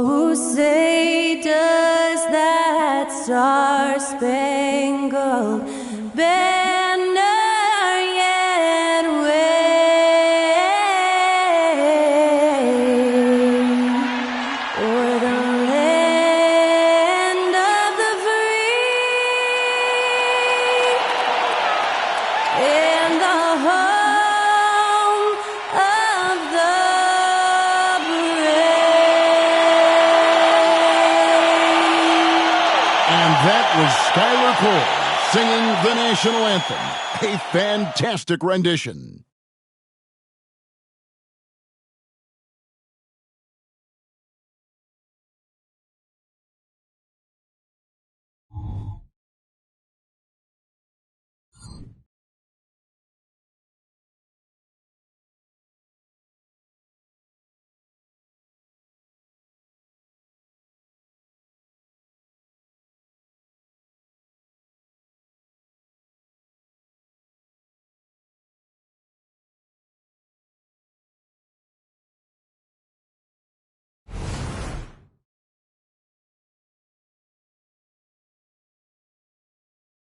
Oh, say does that star-spangled banner yet wave o'er the land of the free and the home of the That was Skylar Cole singing the national anthem. A fantastic rendition.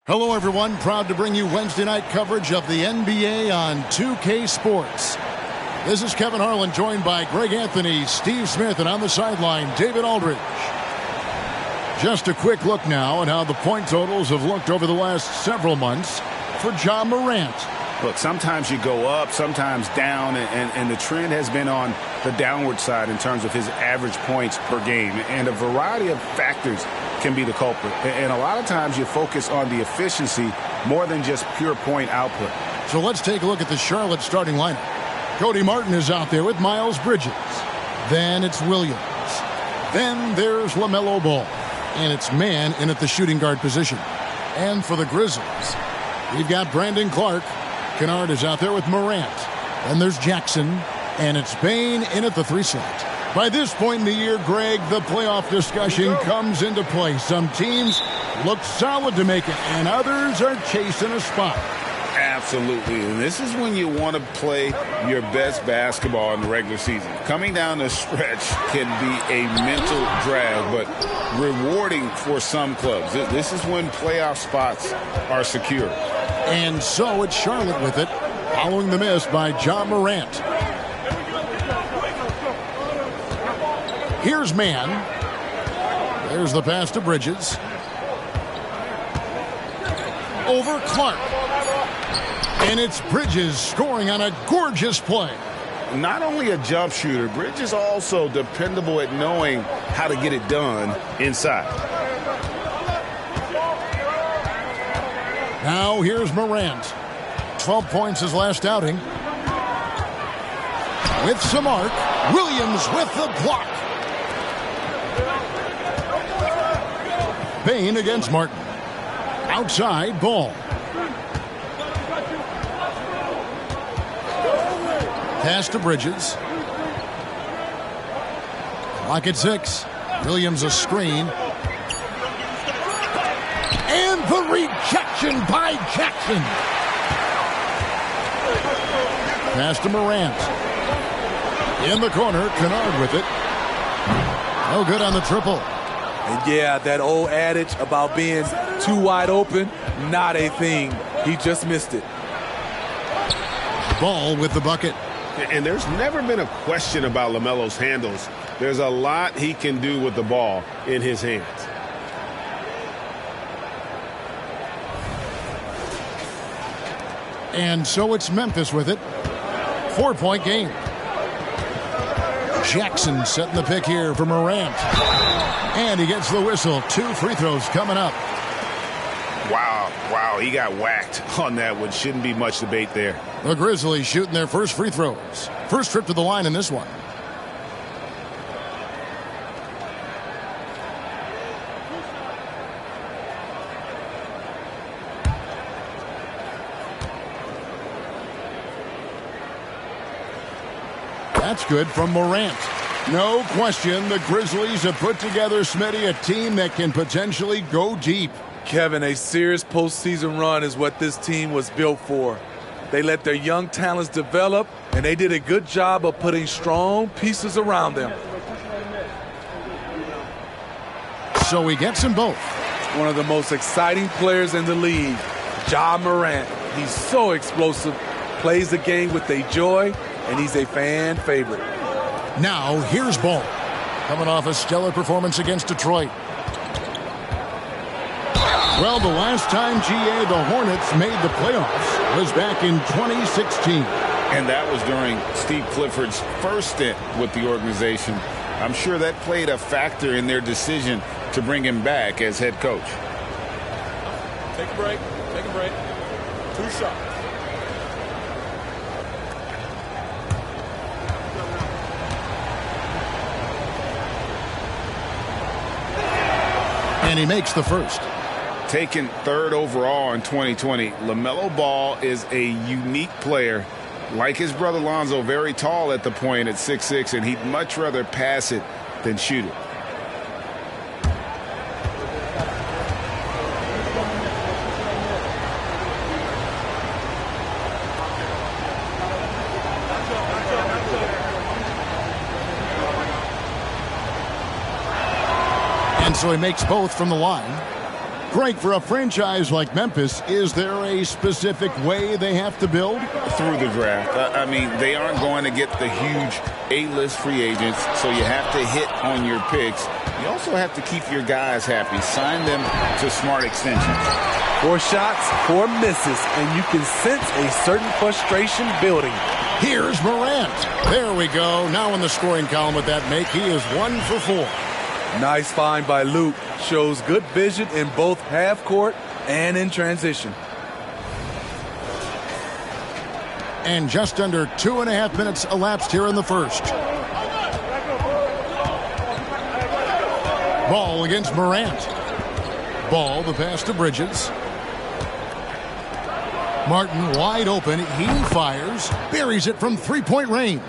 Hello, everyone. Proud to bring you Wednesday night coverage of the NBA on 2K Sports. This is Kevin Harlan, joined by Greg Anthony, Steve Smith, and on the sideline, David Aldridge. Just a quick look now at how the point totals have looked over the last several months for Ja Morant. Look, sometimes you go up, sometimes down, and the trend has been on the downward side in terms of his average points per game. And a variety of factors can be the culprit. And a lot of times you focus on the efficiency more than just pure point output. So let's take a look at the Charlotte starting lineup. Cody Martin is out there with Miles Bridges. Then it's Williams. Then there's LaMelo Ball. And it's man in at the shooting guard position. And for the Grizzlies, we've got Brandon Clark. Kennard is out there with Morant. Then there's Jackson. And it's Bane in at the 3 slot. By this point in the year, Greg, the playoff discussion comes into play. Some teams look solid to make it, and others are chasing a spot. Absolutely, and this is when you want to play your best basketball in the regular season. Coming down the stretch can be a mental drag, but rewarding for some clubs. This is when playoff spots are secure. And so it's Charlotte with it, following the miss by Ja Morant. Here's man. There's the pass to Bridges. Over Clark. And it's Bridges scoring on a gorgeous play. Not only a jump shooter, Bridges also dependable at knowing how to get it done inside. Now here's Morant. 12 points his last outing. With some arc. Williams with the block. Bane against Martin. Outside, Ball. Pass to Bridges. Clock at 6. Williams a screen. And the rejection by Jackson. Pass to Morant. In the corner, Kennard with it. No good on the triple. And yeah, that old adage about being too wide open, not a thing. He just missed it. Ball with the bucket. And there's never been a question about LaMelo's handles. There's a lot he can do with the ball in his hands. And so it's Memphis with it. 4-point game. Jackson setting the pick here for Morant. And he gets the whistle. 2 free throws coming up. Wow, he got whacked on that one. Shouldn't be much debate there. The Grizzlies shooting their first free throws. First trip to the line in this one. That's good from Morant. No question, the Grizzlies have put together, Smitty, a team that can potentially go deep. Kevin, a serious postseason run is what this team was built for. They let their young talents develop, and they did a good job of putting strong pieces around them. So he gets them both. One of the most exciting players in the league, Ja Morant. He's so explosive, plays the game with a joy, and he's a fan favorite. Now, here's Ball. Coming off a stellar performance against Detroit. Well, the last time, GA, the Hornets made the playoffs was back in 2016. And that was during Steve Clifford's first stint with the organization. I'm sure that played a factor in their decision to bring him back as head coach. Take a break. Take a break. 2 shots. And he makes the first. Taken 3rd overall in 2020, LaMelo Ball is a unique player. Like his brother Lonzo, very tall at the point at 6'6", and he'd much rather pass it than shoot it. And so he makes both from the line. Greg, for a franchise like Memphis, is there a specific way they have to build? Through the draft. I mean, they aren't going to get the huge A-list free agents, so you have to hit on your picks. You also have to keep your guys happy. Sign them to smart extensions. 4 shots, 4 misses, and you can sense a certain frustration building. Here's Morant. There we go. Now in the scoring column with that make, he is 1 for 4. Nice find by Luke. Shows good vision in both half court and in transition. And just under 2.5 minutes elapsed here in the first. Ball against Morant. Ball, the pass to Bridges. Martin wide open. He fires. Buries it from 3-point range.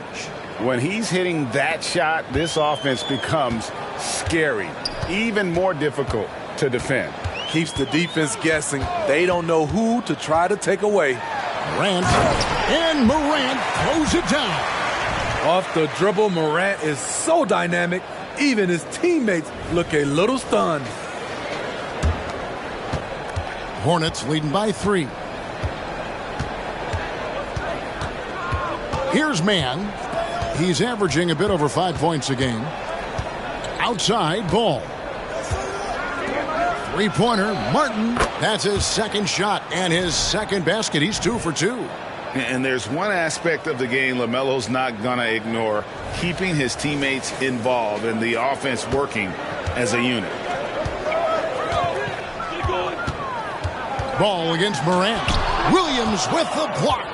When he's hitting that shot, this offense becomes scary, even more difficult to defend. Keeps the defense guessing. They don't know who to try to take away. Morant, and Morant throws it down. Off the dribble, Morant is so dynamic, even his teammates look a little stunned. Hornets leading by 3. Here's Mann. He's averaging a bit over 5 points a game. Outside, Ball. 3-pointer, Martin. That's his second shot and his second basket. He's 2 for 2. And there's one aspect of the game LaMelo's not going to ignore, keeping his teammates involved and the offense working as a unit. Ball against Morant. Williams with the block.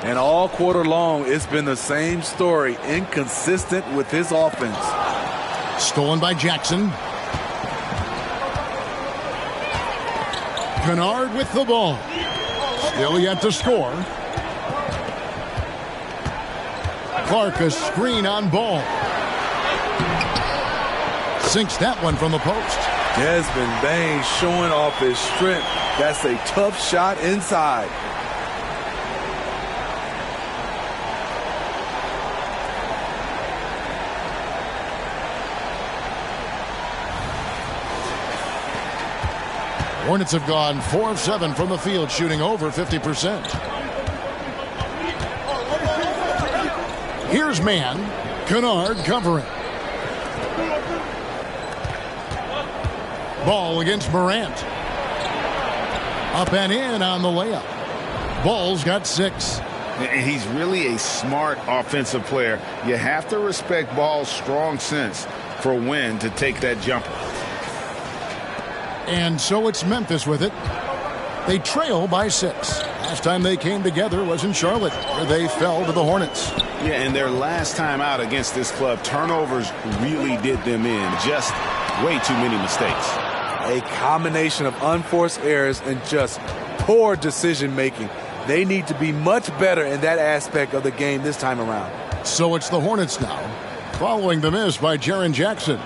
And all quarter long, it's been the same story, inconsistent with his offense. Stolen by Jackson. Kennard with the ball. Still yet to score. Clark a screen on Ball. Sinks that one from the post. Desmond Bain showing off his strength. That's a tough shot inside. Hornets have gone 4 of 7 from the field, shooting over 50%. Here's Mann. Kennard covering. Ball against Morant. Up and in on the layup. Ball's got 6. He's really a smart offensive player. You have to respect Ball's strong sense for when to take that jumper. And so it's Memphis with it. They trail by 6. Last time they came together was in Charlotte, where they fell to the Hornets. Yeah, and their last time out against this club, turnovers really did them in. Just way too many mistakes. A combination of unforced errors and just poor decision-making. They need to be much better in that aspect of the game this time around. So it's the Hornets now, following the miss by Jaren Jackson.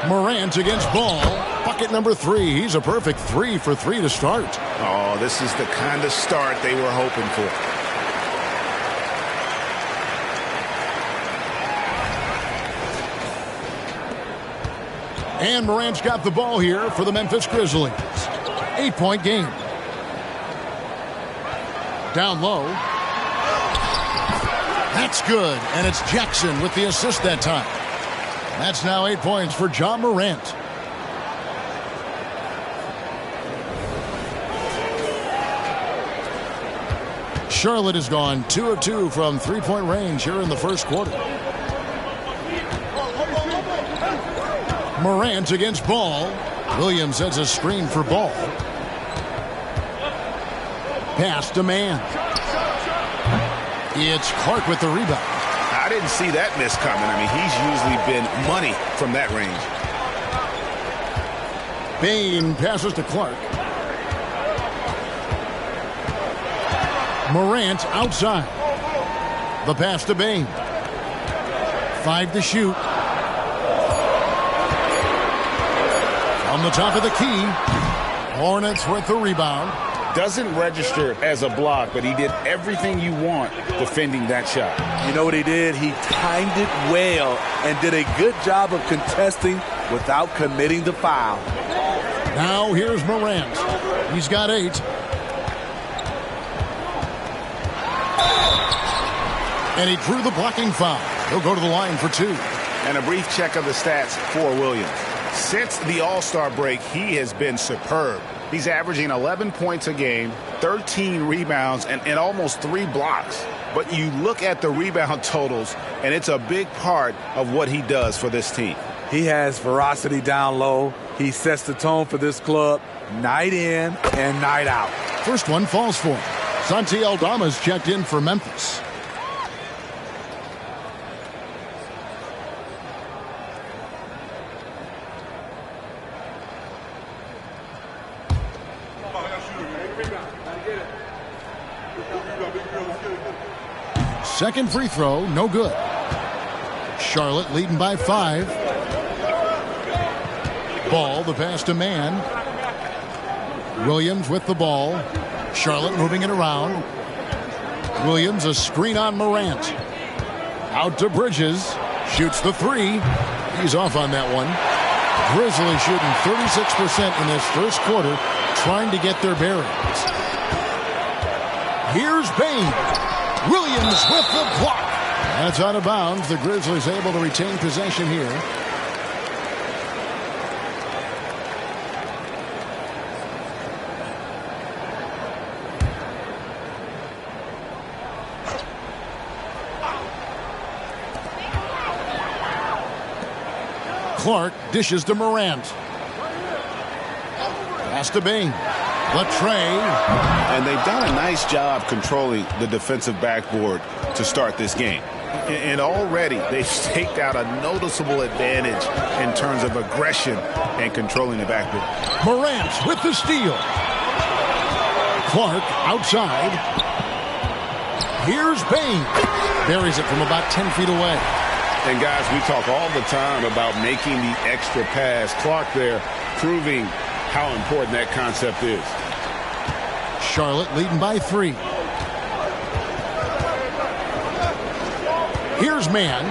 Morant against Ball. Bucket number 3. He's a perfect 3 for 3 to start. Oh, this is the kind of start they were hoping for. And Morant's got the ball here for the Memphis Grizzlies. 8-point game. Down low. That's good. And it's Jackson with the assist that time. That's now 8 points for Ja Morant. Charlotte has gone 2 of 2 from three-point range here in the first quarter. Morant against Ball. Williams sets a screen for Ball. Pass to Man. It's Clark with the rebound. I didn't see that miss coming. I mean, he's usually been money from that range. Bain passes to Clark. Morant outside. The pass to Bain. 5 to shoot. On the top of the key. Hornets with the rebound. Doesn't register as a block, but he did everything you want defending that shot. You know what he did? He timed it well and did a good job of contesting without committing the foul. Now here's Morant. He's got 8. And he drew the blocking foul. He'll go to the line for 2. And a brief check of the stats for Williams. Since the All-Star break, he has been superb. He's averaging 11 points a game, 13 rebounds, and almost 3 blocks. But you look at the rebound totals, and it's a big part of what he does for this team. He has ferocity down low. He sets the tone for this club night in and night out. First one falls for him. Santi Aldama's checked in for Memphis. Second free throw, no good. Charlotte leading by 5. Ball, the pass to Man. Williams with the ball. Charlotte moving it around. Williams, a screen on Morant. Out to Bridges. Shoots the 3. He's off on that one. Grizzlies shooting 36% in this first quarter, trying to get their bearings. Here's Bain. Williams with the block. That's out of bounds. The Grizzlies able to retain possession here. Clark dishes to Morant. Pass to Bain. Latrey. And they've done a nice job controlling the defensive backboard to start this game. And already they've staked out a noticeable advantage in terms of aggression and controlling the backboard. Morant with the steal. Clark outside. Here's Bain. Buries it from about 10 feet away. And guys, we talk all the time about making the extra pass. Clark there proving how important that concept is. Charlotte leading by 3. Here's Man.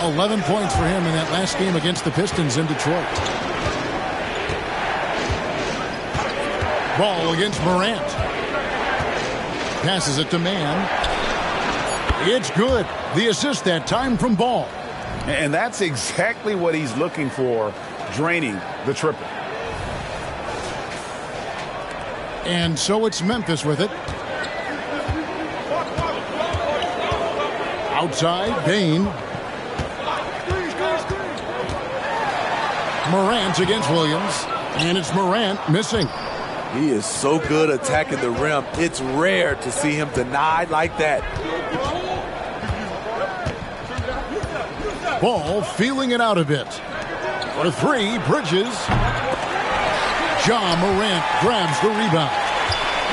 11 points for him in that last game against the Pistons in Detroit. Ball against Morant. Passes it to Man. It's good. The assist that time from Ball. And that's exactly what he's looking for, draining the triple. And so it's Memphis with it. Outside, Bain. Morant against Williams. And it's Morant missing. He is so good attacking the rim. It's rare to see him denied like that. Ball feeling it out a bit. For 3, Bridges. Ja Morant grabs the rebound.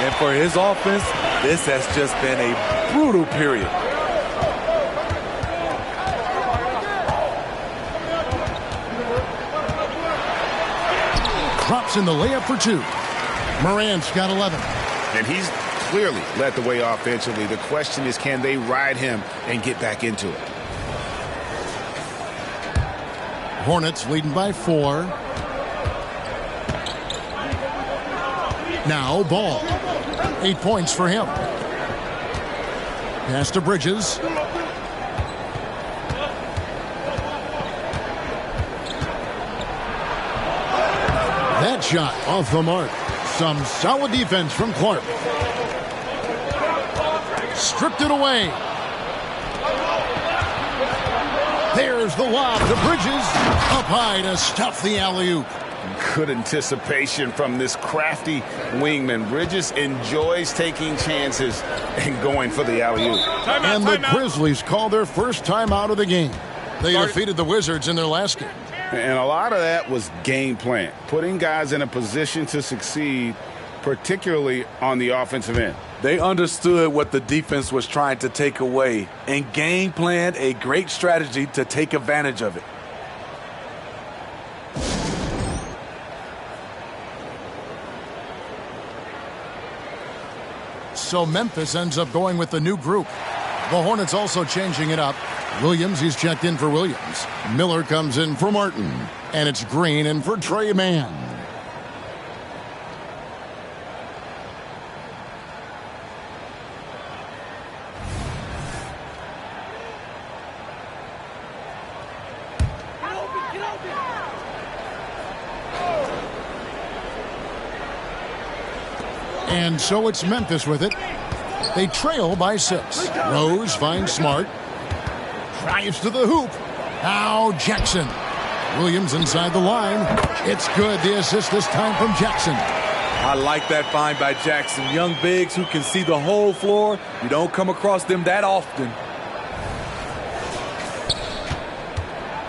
And for his offense, this has just been a brutal period. Drops in the layup for 2. Morant's got 11. And he's clearly led the way offensively. The question is, can they ride him and get back into it? Hornets leading by 4. Now Ball. 8 points for him. Pass to Bridges. That shot off the mark. Some solid defense from Clark. Stripped it away. There's the lob to Bridges. Up high to stuff the alley-oop. Good anticipation from this crafty wingman. Bridges enjoys taking chances and going for the alley-oop. And the Grizzlies call their first time out of the game. They defeated the Wizards in their last game. And a lot of that was game plan, putting guys in a position to succeed, particularly on the offensive end. They understood what the defense was trying to take away and game planned a great strategy to take advantage of it. So Memphis ends up going with the new group. The Hornets also changing it up. Williams, he's checked in for Williams. Miller comes in for Martin. And it's Green in for Trey Mann. And so it's Memphis with it. They trail by 6. Rose finds Smart. Drives to the hoop. Now Jackson. Williams inside the line. It's good. The assist this time from Jackson. I like that find by Jackson. Young bigs who can see the whole floor. You don't come across them that often.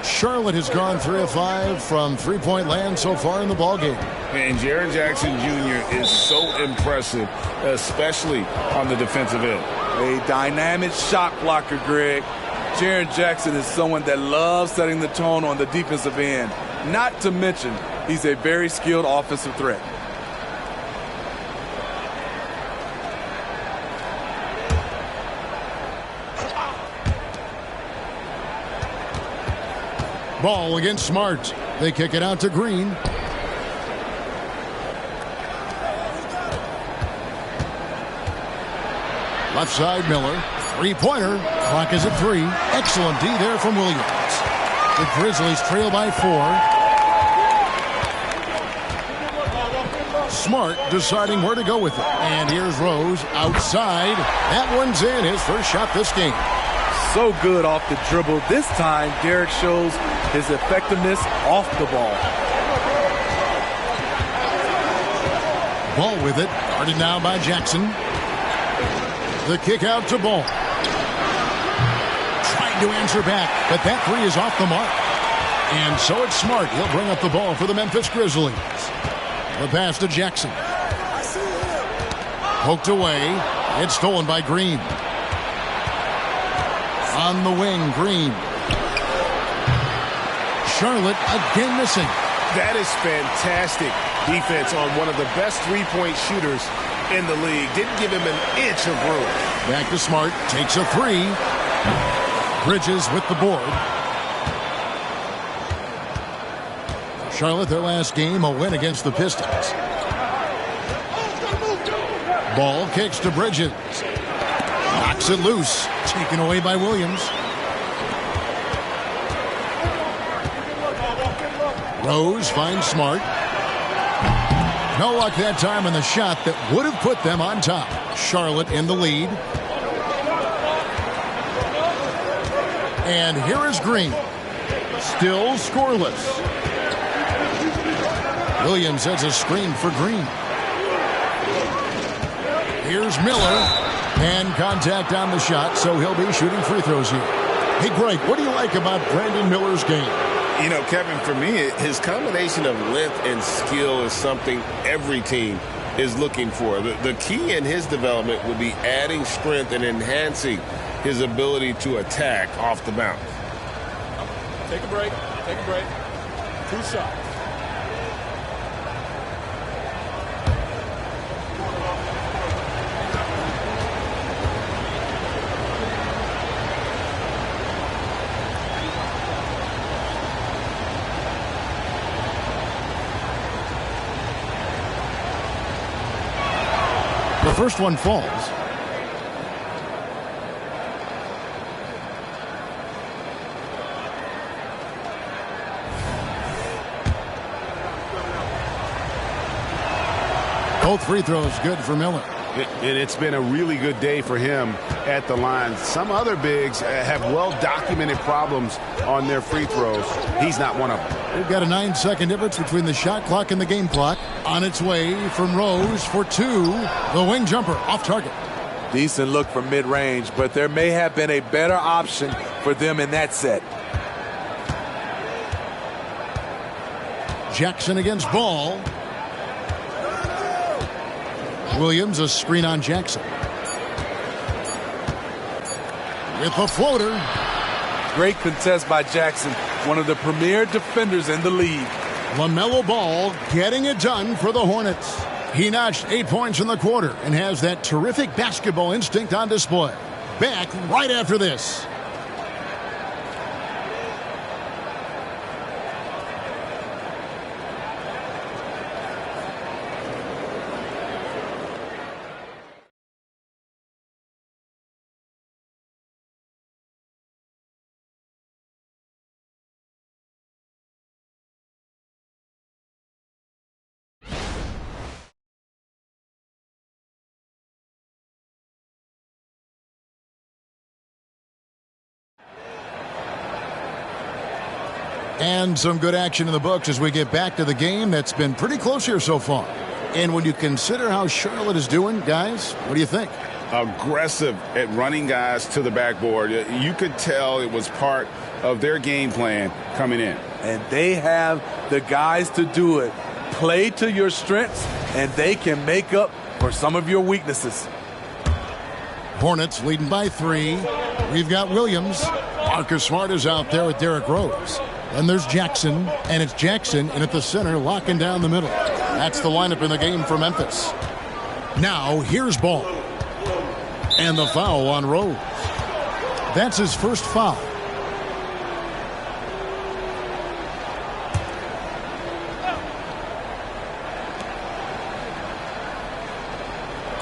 Charlotte has gone 3 of 5 from three-point land so far in the ballgame. And Jaren Jackson Jr. is so impressive, especially on the defensive end. A dynamic shot blocker, Greg. Jaren Jackson is someone that loves setting the tone on the defensive end. Not to mention, he's a very skilled offensive threat. Ball against Smart. They kick it out to Green. Left side, Miller. Three-pointer. Clock is at 3. Excellent D there from Williams. The Grizzlies trail by 4. Smart deciding where to go with it. And here's Rose outside. That one's in. His first shot this game. So good off the dribble. This time, Derek shows his effectiveness off the ball. Ball with it. Guarded now by Jackson. The kick out to Ball. Trying to answer back, but that 3 is off the mark. And so it's Smart. He'll bring up the ball for the Memphis Grizzlies. The pass to Jackson. Poked away. It's stolen by Green. On the wing, Green. Charlotte again missing. That is fantastic defense on one of the best three-point shooters in the league. Didn't give him an inch of room. Back to Smart. Takes a 3. Bridges with the board. Charlotte, their last game, a win against the Pistons. Ball kicks to Bridges. Knocks it loose. Taken away by Williams. Rose finds Smart. No luck that time on the shot that would have put them on top. Charlotte in the lead. And here is Green. Still scoreless. Williams has a screen for Green. Here's Miller. And contact on the shot, so he'll be shooting free throws here. Hey, Greg, what do you like about Brandon Miller's game? You know, Kevin, for me, his combination of length and skill is something every team is looking for. The key in his development will be adding strength and enhancing his ability to attack off the bounce. Take a break. Take a break. 2 shots. The first one falls. Both free throws good for Miller. And it's been a really good day for him at the line. Some other bigs have well-documented problems on their free throws. He's not one of them. We've got a 9-second difference between the shot clock and the game clock. On its way from Rose for two. The wing jumper off target. Decent look from mid-range, but there may have been a better option for them in that set. Jackson against Ball. Williams, a screen on Jackson. With a floater. Great contest by Jackson, one of the premier defenders in the league. LaMelo Ball getting it done for the Hornets. He notched 8 points in the quarter and has that terrific basketball instinct on display. Back right after this. And some good action in the books as we get back to the game that's been pretty close here so far. And when you consider how Charlotte is doing, guys, what do you think? Aggressive at running guys to the backboard. You could tell it was part of their game plan coming in. And they have the guys to do it. Play to your strengths, and they can make up for some of your weaknesses. Hornets leading by 3. We've got Williams. Marcus Smart is out there with Derrick Rose. And there's Jackson, and it's Jackson in at the center, locking down the middle. That's the lineup in the game for Memphis. Now, here's Ball. And the foul on Rose. That's his first foul.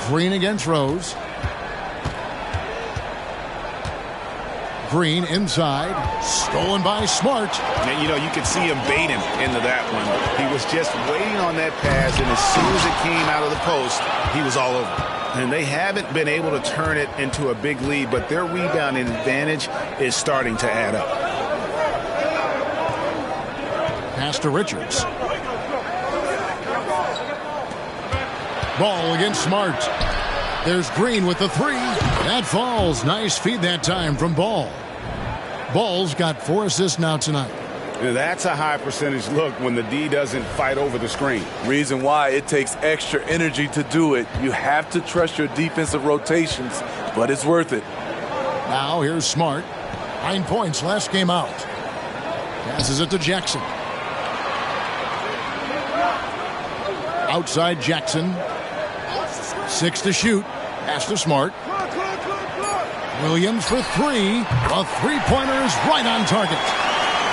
Green against Rose. Green inside, stolen by Smart. And, you could see him baiting into that one. He was just waiting on that pass, and as soon as it came out of the post, he was all over. And they haven't been able to turn it into a big lead, but their rebounding advantage is starting to add up. Pass to Richards. Ball against Smart. There's Green with the 3. That falls. Nice feed that time from Ball. Ball's got 4 assists now tonight. That's a high percentage look when the D doesn't fight over the screen. Reason why it takes extra energy to do it. You have to trust your defensive rotations, but it's worth it. Now here's Smart. 9 points last game out. Passes it to Jackson. Outside Jackson. 6 to shoot. Pass to Smart. Williams for 3. A three-pointer is right on target.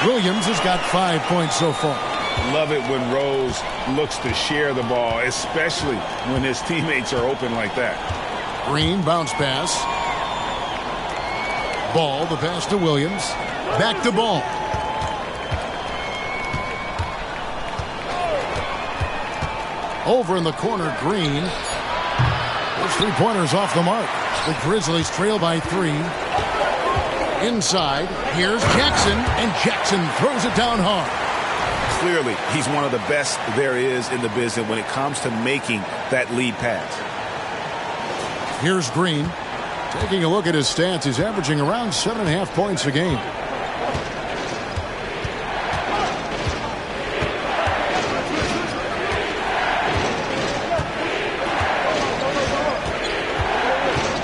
Williams has got 5 points so far. Love it when Rose looks to share the ball, especially when his teammates are open like that. Green bounce pass. Ball, the pass to Williams. Back to Ball. Over in the corner, Green. Those three-pointers off the mark. The Grizzlies trail by 3. Inside, here's Jackson, and Jackson throws it down hard. Clearly, he's one of the best there is in the business when it comes to making that lead pass. Here's Green. Taking a look at his stats, he's averaging around 7.5 points a game.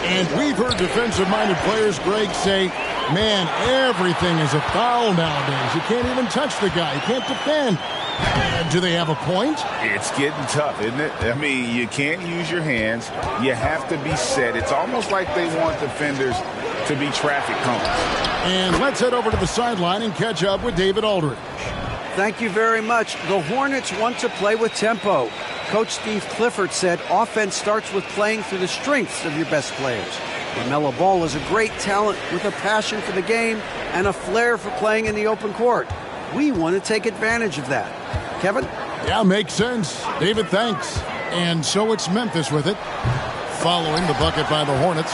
And we've heard defensive-minded players, Greg, say, man, everything is a foul nowadays. You can't even touch the guy. You can't defend. Do they have a point? It's getting tough, isn't it? I mean, you can't use your hands. You have to be set. It's almost like they want defenders to be traffic cones. And let's head over to the sideline and catch up with David Aldridge. Thank you very much. The Hornets want to play with tempo. Coach Steve Clifford said offense starts with playing through the strengths of your best players. LaMelo Ball is a great talent with a passion for the game and a flair for playing in the open court. We want to take advantage of that. Kevin? Yeah, makes sense. David, thanks. And so it's Memphis with it, following the bucket by the Hornets.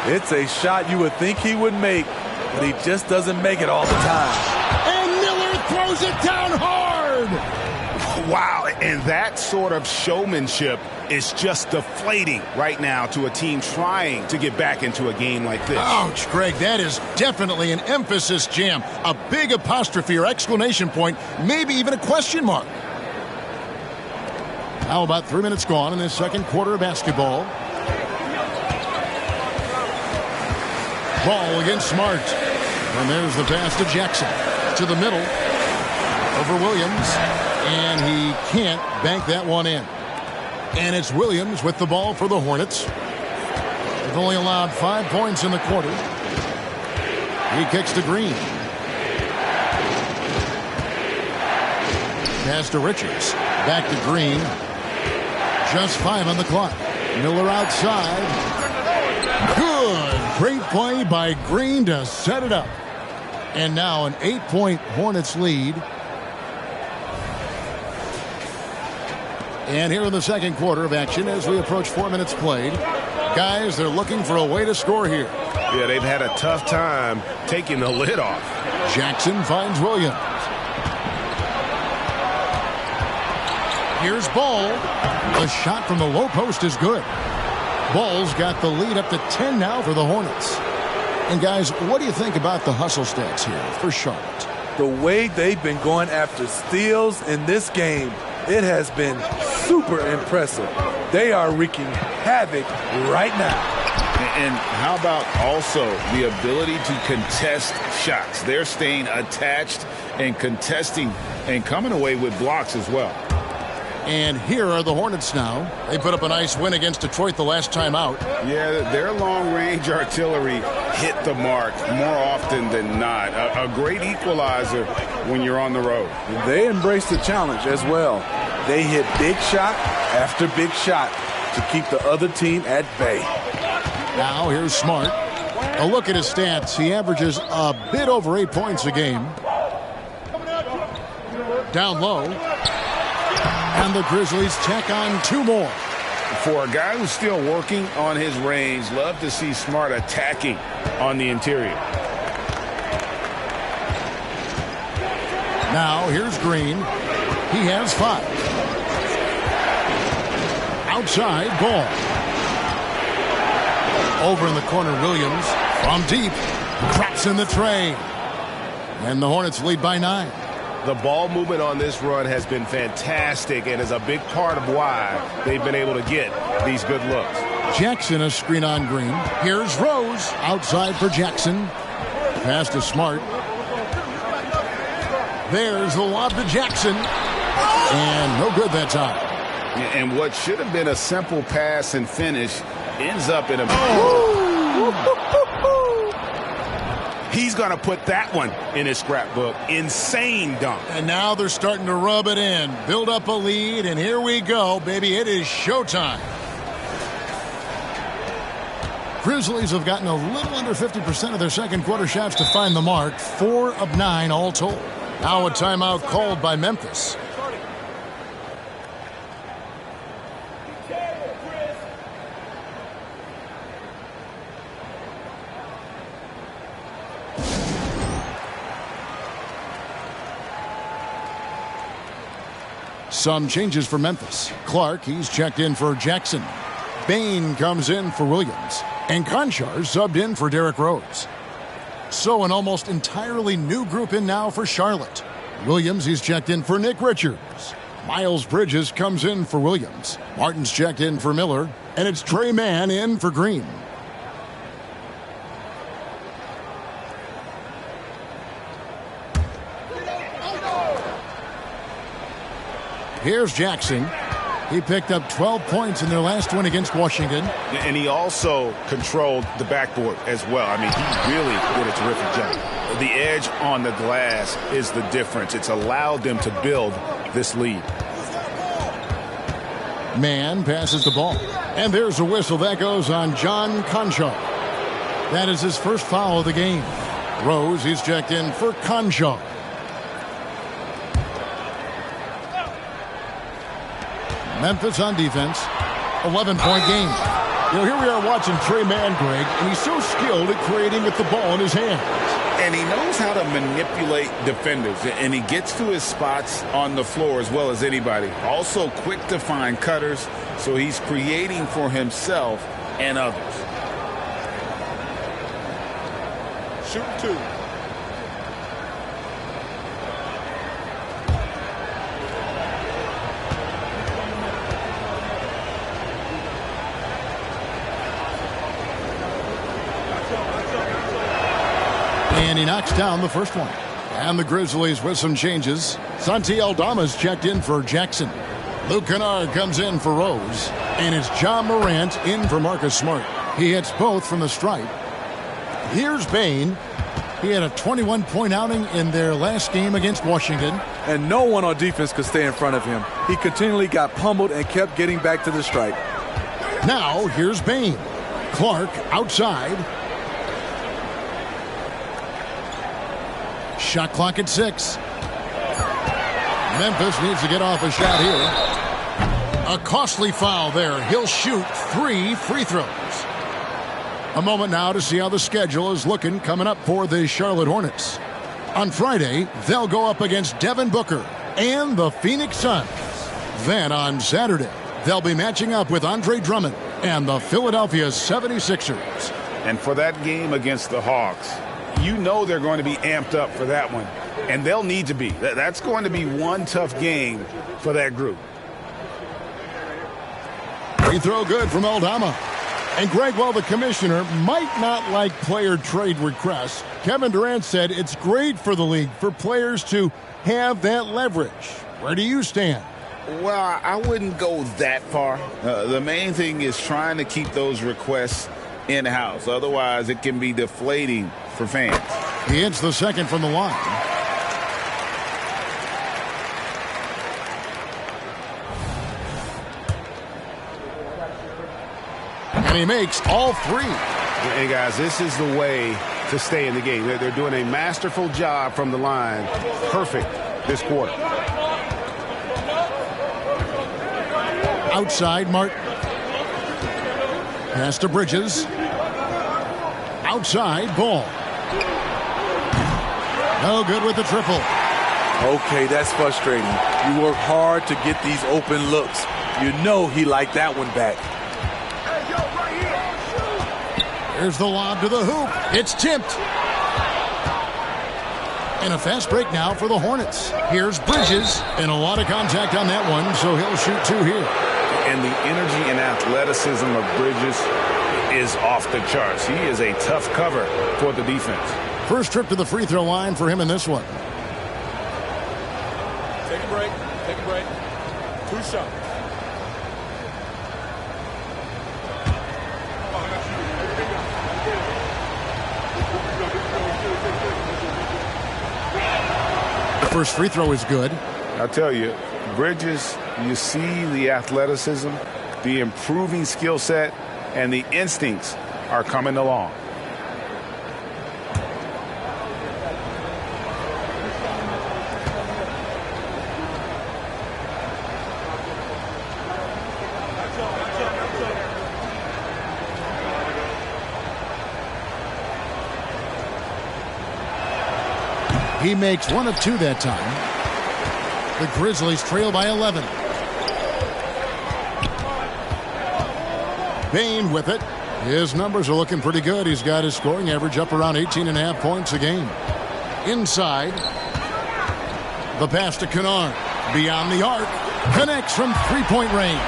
It's a shot you would think he would make, but he just doesn't make it all the time. And Miller throws it down hard. Wow, and that sort of showmanship is just deflating right now to a team trying to get back into a game like this. Ouch, Greg, that is definitely an emphasis jam. A big apostrophe or exclamation point, maybe even a question mark. Now about 3 minutes gone in this second quarter of basketball. Ball against Smart. And there's the pass to Jackson. To the middle. Over Williams. And he can't bank that one in. And it's Williams with the ball for the Hornets. They've only allowed 5 points in the quarter. He kicks to Green. Pass to Richards. Back to Green. Just 5 on the clock. Miller outside. Good. Great play by Green to set it up. And now an 8-point Hornets lead. And here in the second quarter of action as we approach 4 minutes played. Guys, they're looking for a way to score here. Yeah, they've had a tough time taking the lid off. Jackson finds Williams. Here's Ball. The shot from the low post is good. Ball's got the lead up to 10 now for the Hornets. And guys, what do you think about the hustle stats here for Charlotte? The way they've been going after steals in this game, it has been super impressive. They are wreaking havoc right now. And how about also the ability to contest shots? They're staying attached and contesting and coming away with blocks as well. And here are the Hornets now. They put up a nice win against Detroit the last time out. Yeah, their long-range artillery hit the mark more often than not. A great equalizer when you're on the road. They embrace the challenge as well. They hit big shot after big shot to keep the other team at bay. Now here's Smart. A look at his stats. He averages a bit over 8 points a game. Down low. And the Grizzlies tack on 2 more. For a guy who's still working on his range, love to see Smart attacking on the interior. Now here's Green. He has 5. Outside, Ball. Over in the corner, Williams. From deep. Cracks in the tray. And the Hornets lead by 9. The ball movement on this run has been fantastic and is a big part of why they've been able to get these good looks. Jackson a screen on Green. Here's Rose. Outside for Jackson. Pass to Smart. There's the lob to Jackson. And no good that time. And what should have been a simple pass and finish ends up in a... He's going to put that one in his scrapbook. Insane dunk. And now they're starting to rub it in. Build up a lead, and here we go, baby. It is showtime. Grizzlies have gotten a little under 50% of their second quarter shots to find the mark. 4 of 9 all told. Now a timeout called by Memphis. Some changes for Memphis. Clark, he's checked in for Jackson. Bain comes in for Williams. And Conchar subbed in for Derrick Rose. So an almost entirely new group in now for Charlotte. Williams, he's checked in for Nick Richards. Miles Bridges comes in for Williams. Martin's checked in for Miller. And it's Trey Mann in for Green. Here's Jackson. He picked up 12 points in their last win against Washington. And he also controlled the backboard as well. I mean, he really did a terrific job. The edge on the glass is the difference. It's allowed them to build this lead. Man passes the ball. And there's a whistle. That goes on John Conchaw. That is his first foul of the game. Rose, he's checked in for Conchaw. Memphis on defense. 11-point game. You know, here we are watching Trey Mann, Greg, and he's so skilled at creating with the ball in his hands. And he knows how to manipulate defenders, and he gets to his spots on the floor as well as anybody. Also quick to find cutters, so he's creating for himself and others. Shoot 2. And he knocks down the first one. And the Grizzlies with some changes. Santi Aldama's checked in for Jackson. Luke Kennard comes in for Rose. And it's John Morant in for Marcus Smart. He hits both from the stripe. Here's Bain. He had a 21-point outing in their last game against Washington. And no one on defense could stay in front of him. He continually got pummeled and kept getting back to the stripe. Now here's Bain. Clark outside. Shot clock at 6. Memphis needs to get off a shot here. A costly foul there. He'll shoot 3 free throws. A moment now to see how the schedule is looking coming up for the Charlotte Hornets. On Friday, they'll go up against Devin Booker and the Phoenix Suns. Then on Saturday, they'll be matching up with Andre Drummond and the Philadelphia 76ers. And for that game against the Hawks, you know they're going to be amped up for that one. And they'll need to be. That's going to be one tough game for that group. Free throw good from Aldama. And Greg, while the commissioner might not like player trade requests, Kevin Durant said it's great for the league for players to have that leverage. Where do you stand? Well, I wouldn't go that far. The main thing is trying to keep those requests in-house. Otherwise, it can be deflating for fans. He hits the second from the line. And he makes all 3. Hey, guys, this is the way to stay in the game. They're doing a masterful job from the line. Perfect this quarter. Outside, Martin. Pass to Bridges. Outside, Ball. No good with the triple. Okay, that's frustrating. You work hard to get these open looks. You know he liked that one back. Here's the lob to the hoop. It's tipped. And a fast break now for the Hornets. Here's Bridges. And a lot of contact on that one, so he'll shoot 2 here. And the energy and athleticism of Bridges is off the charts. He is a tough cover for the defense. First trip to the free throw line for him in this one. Take a break. Take a break. 2 shots. The first free throw is good. I'll tell you, Bridges, you see the athleticism, the improving skill set, and the instincts are coming along. He makes 1 of 2 that time. The Grizzlies trail by 11. Bain with it. His numbers are looking pretty good. He's got his scoring average up around 18.5 points a game. Inside. The pass to Kennard. Beyond the arc. Connects from 3-point range.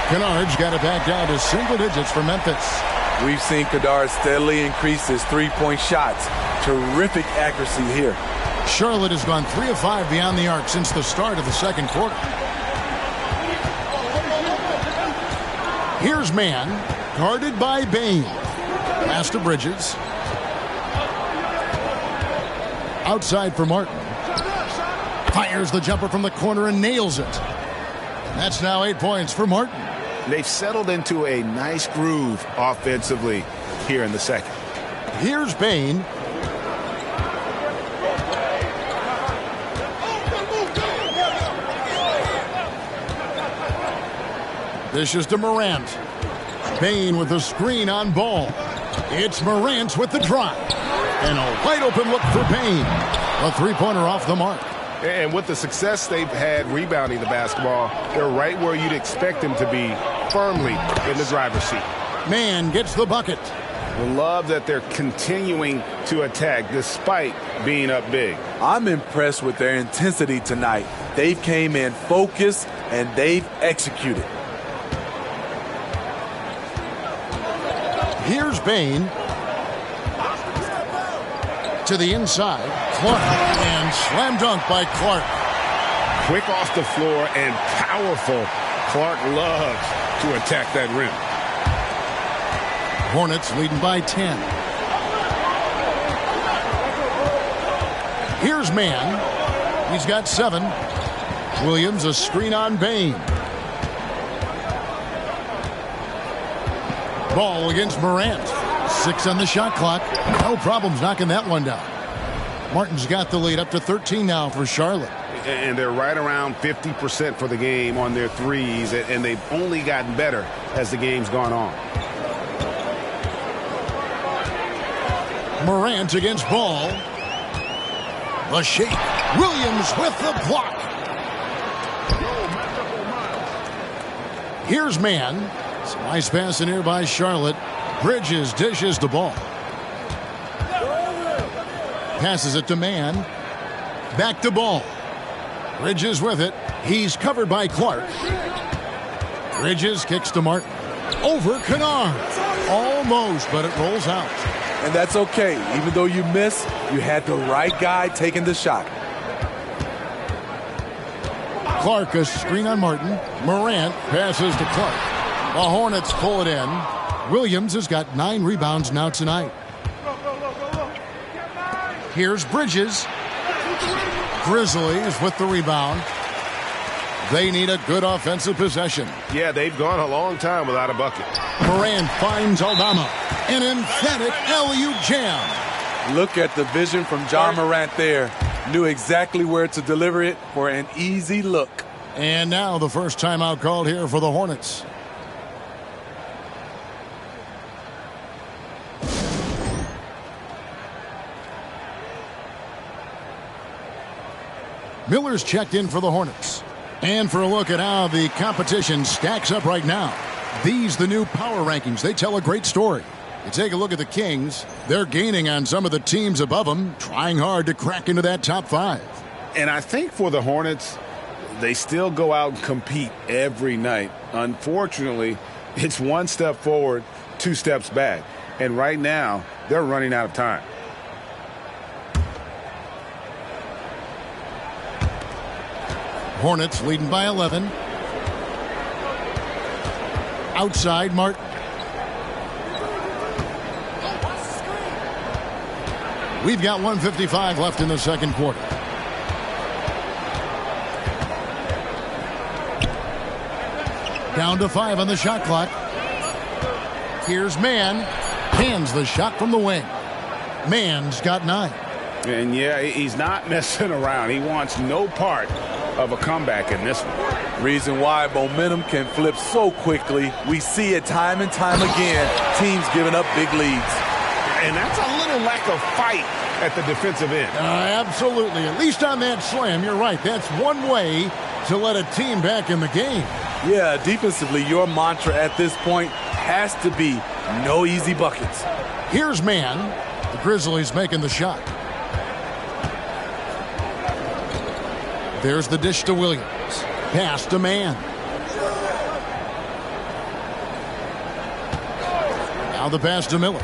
Kennard's got it back down to single digits for Memphis. We've seen Kennard steadily increase his 3-point shots. Terrific accuracy here. Charlotte has gone 3 of 5 beyond the arc since the start of the second quarter. Here's Mann, guarded by Bain. Pass to Bridges. Outside for Martin. Fires the jumper from the corner and nails it. That's now 8 points for Martin. They've settled into a nice groove offensively here in the second. Here's Bain. Dishes to Morant. Bain with the screen on Ball. It's Morant with the drive. And a wide open look for Bain. A three-pointer off the mark. And with the success they've had rebounding the basketball, they're right where you'd expect them to be, firmly in the driver's seat. Man gets the bucket. Love that they're continuing to attack despite being up big. I'm impressed with their intensity tonight. They've came in focused and they've executed. Here's Bain. To the inside. Clark. And slam dunk by Clark. Quick off the floor and powerful. Clark loves to attack that rim. Hornets leading by 10. Here's Man. He's got 7. Williams a screen on Bain. Ball against Morant. 6 on the shot clock. No problems knocking that one down. Martin's got the lead up to 13 now for Charlotte. And they're right around 50% for the game on their threes, and they've only gotten better as the game's gone on. Morant against Ball. The shake. Williams with the block. Here's Man. Some nice pass in here by Charlotte. Bridges dishes the ball. Passes it to Man. Back to Ball. Bridges with it. He's covered by Clark. Bridges kicks to Martin. Over Kennard. Almost, but it rolls out. And that's okay. Even though you miss, you had the right guy taking the shot. Clark a screen on Martin. Morant passes to Clark. The Hornets pull it in. Williams has got 9 rebounds now tonight. Here's Bridges. Grizzlies with the rebound. They need a good offensive possession. Yeah, they've gone a long time without a bucket. Morant finds Aldama. An emphatic LU jam. Look at the vision from John Morant there. Knew exactly where to deliver it for an easy look. And now the first timeout called here for the Hornets. Miller's checked in for the Hornets. And for a look at how the competition stacks up right now. These, the new power rankings, they tell a great story. You take a look at the Kings, they're gaining on some of the teams above them, trying hard to crack into that top 5. And I think for the Hornets, they still go out and compete every night. Unfortunately, it's 1 step forward, 2 steps back. And right now, they're running out of time. Hornets leading by 11. Outside Martin. We've got 1:55 left in the second quarter. Down to 5 on the shot clock. Here's Man. Hands the shot from the wing. Man's got 9. And yeah, he's not messing around. He wants no part of a comeback in this one. Reason why momentum can flip so quickly. We see it time and time again. Teams giving up big leads. And that's a little lack of fight at the defensive end. Absolutely. At least on that slam, you're right. That's one way to let a team back in the game. Yeah, defensively, your mantra at this point has to be no easy buckets. Here's Man. The Grizzlies making the shot. There's the dish to Williams. Pass to Man. Now the pass to Miller.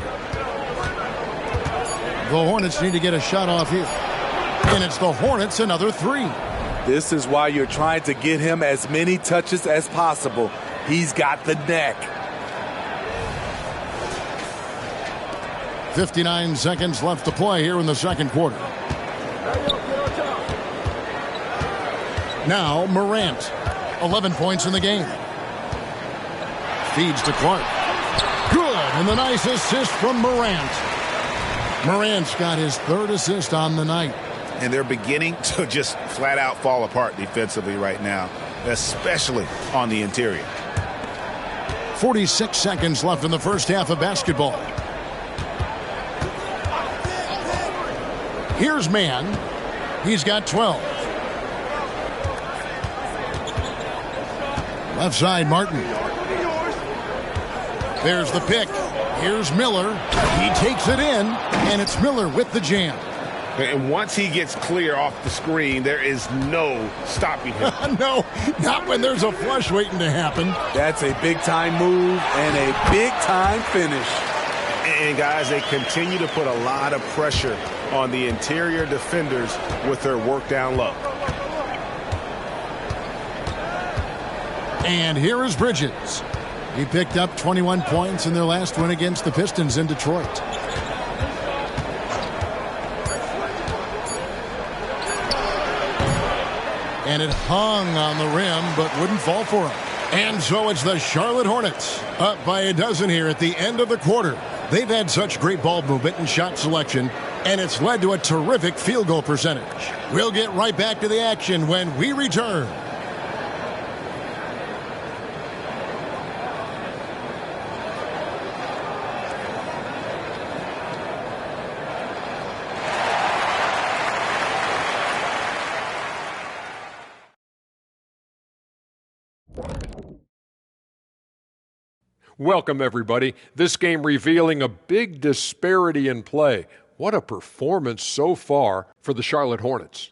The Hornets need to get a shot off here. And it's the Hornets another 3. This is why you're trying to get him as many touches as possible. He's got the neck. 59 seconds left to play here in the second quarter. Now Morant. 11 points in the game. Feeds to Clark. Good, and the nice assist from Morant. Morant's got his 3rd assist on the night. And they're beginning to just flat out fall apart defensively right now, especially on the interior. 46 seconds left in the first half of basketball. Here's Mann. He's got 12. Left side, Martin. There's the pick. Here's Miller. He takes it in, and it's Miller with the jam. And once he gets clear off the screen, there is no stopping him. No, not when there's a flush waiting to happen. That's a big-time move and a big-time finish. And, guys, they continue to put a lot of pressure on the interior defenders with their work down low. And here is Bridges. He picked up 21 points in their last win against the Pistons in Detroit. And it hung on the rim, but wouldn't fall for him. And so it's the Charlotte Hornets, up by a dozen here at the end of the quarter. They've had such great ball movement and shot selection, and it's led to a terrific field goal percentage. We'll get right back to the action when we return. Welcome, everybody. This game revealing a big disparity in play. What a performance so far for the Charlotte Hornets.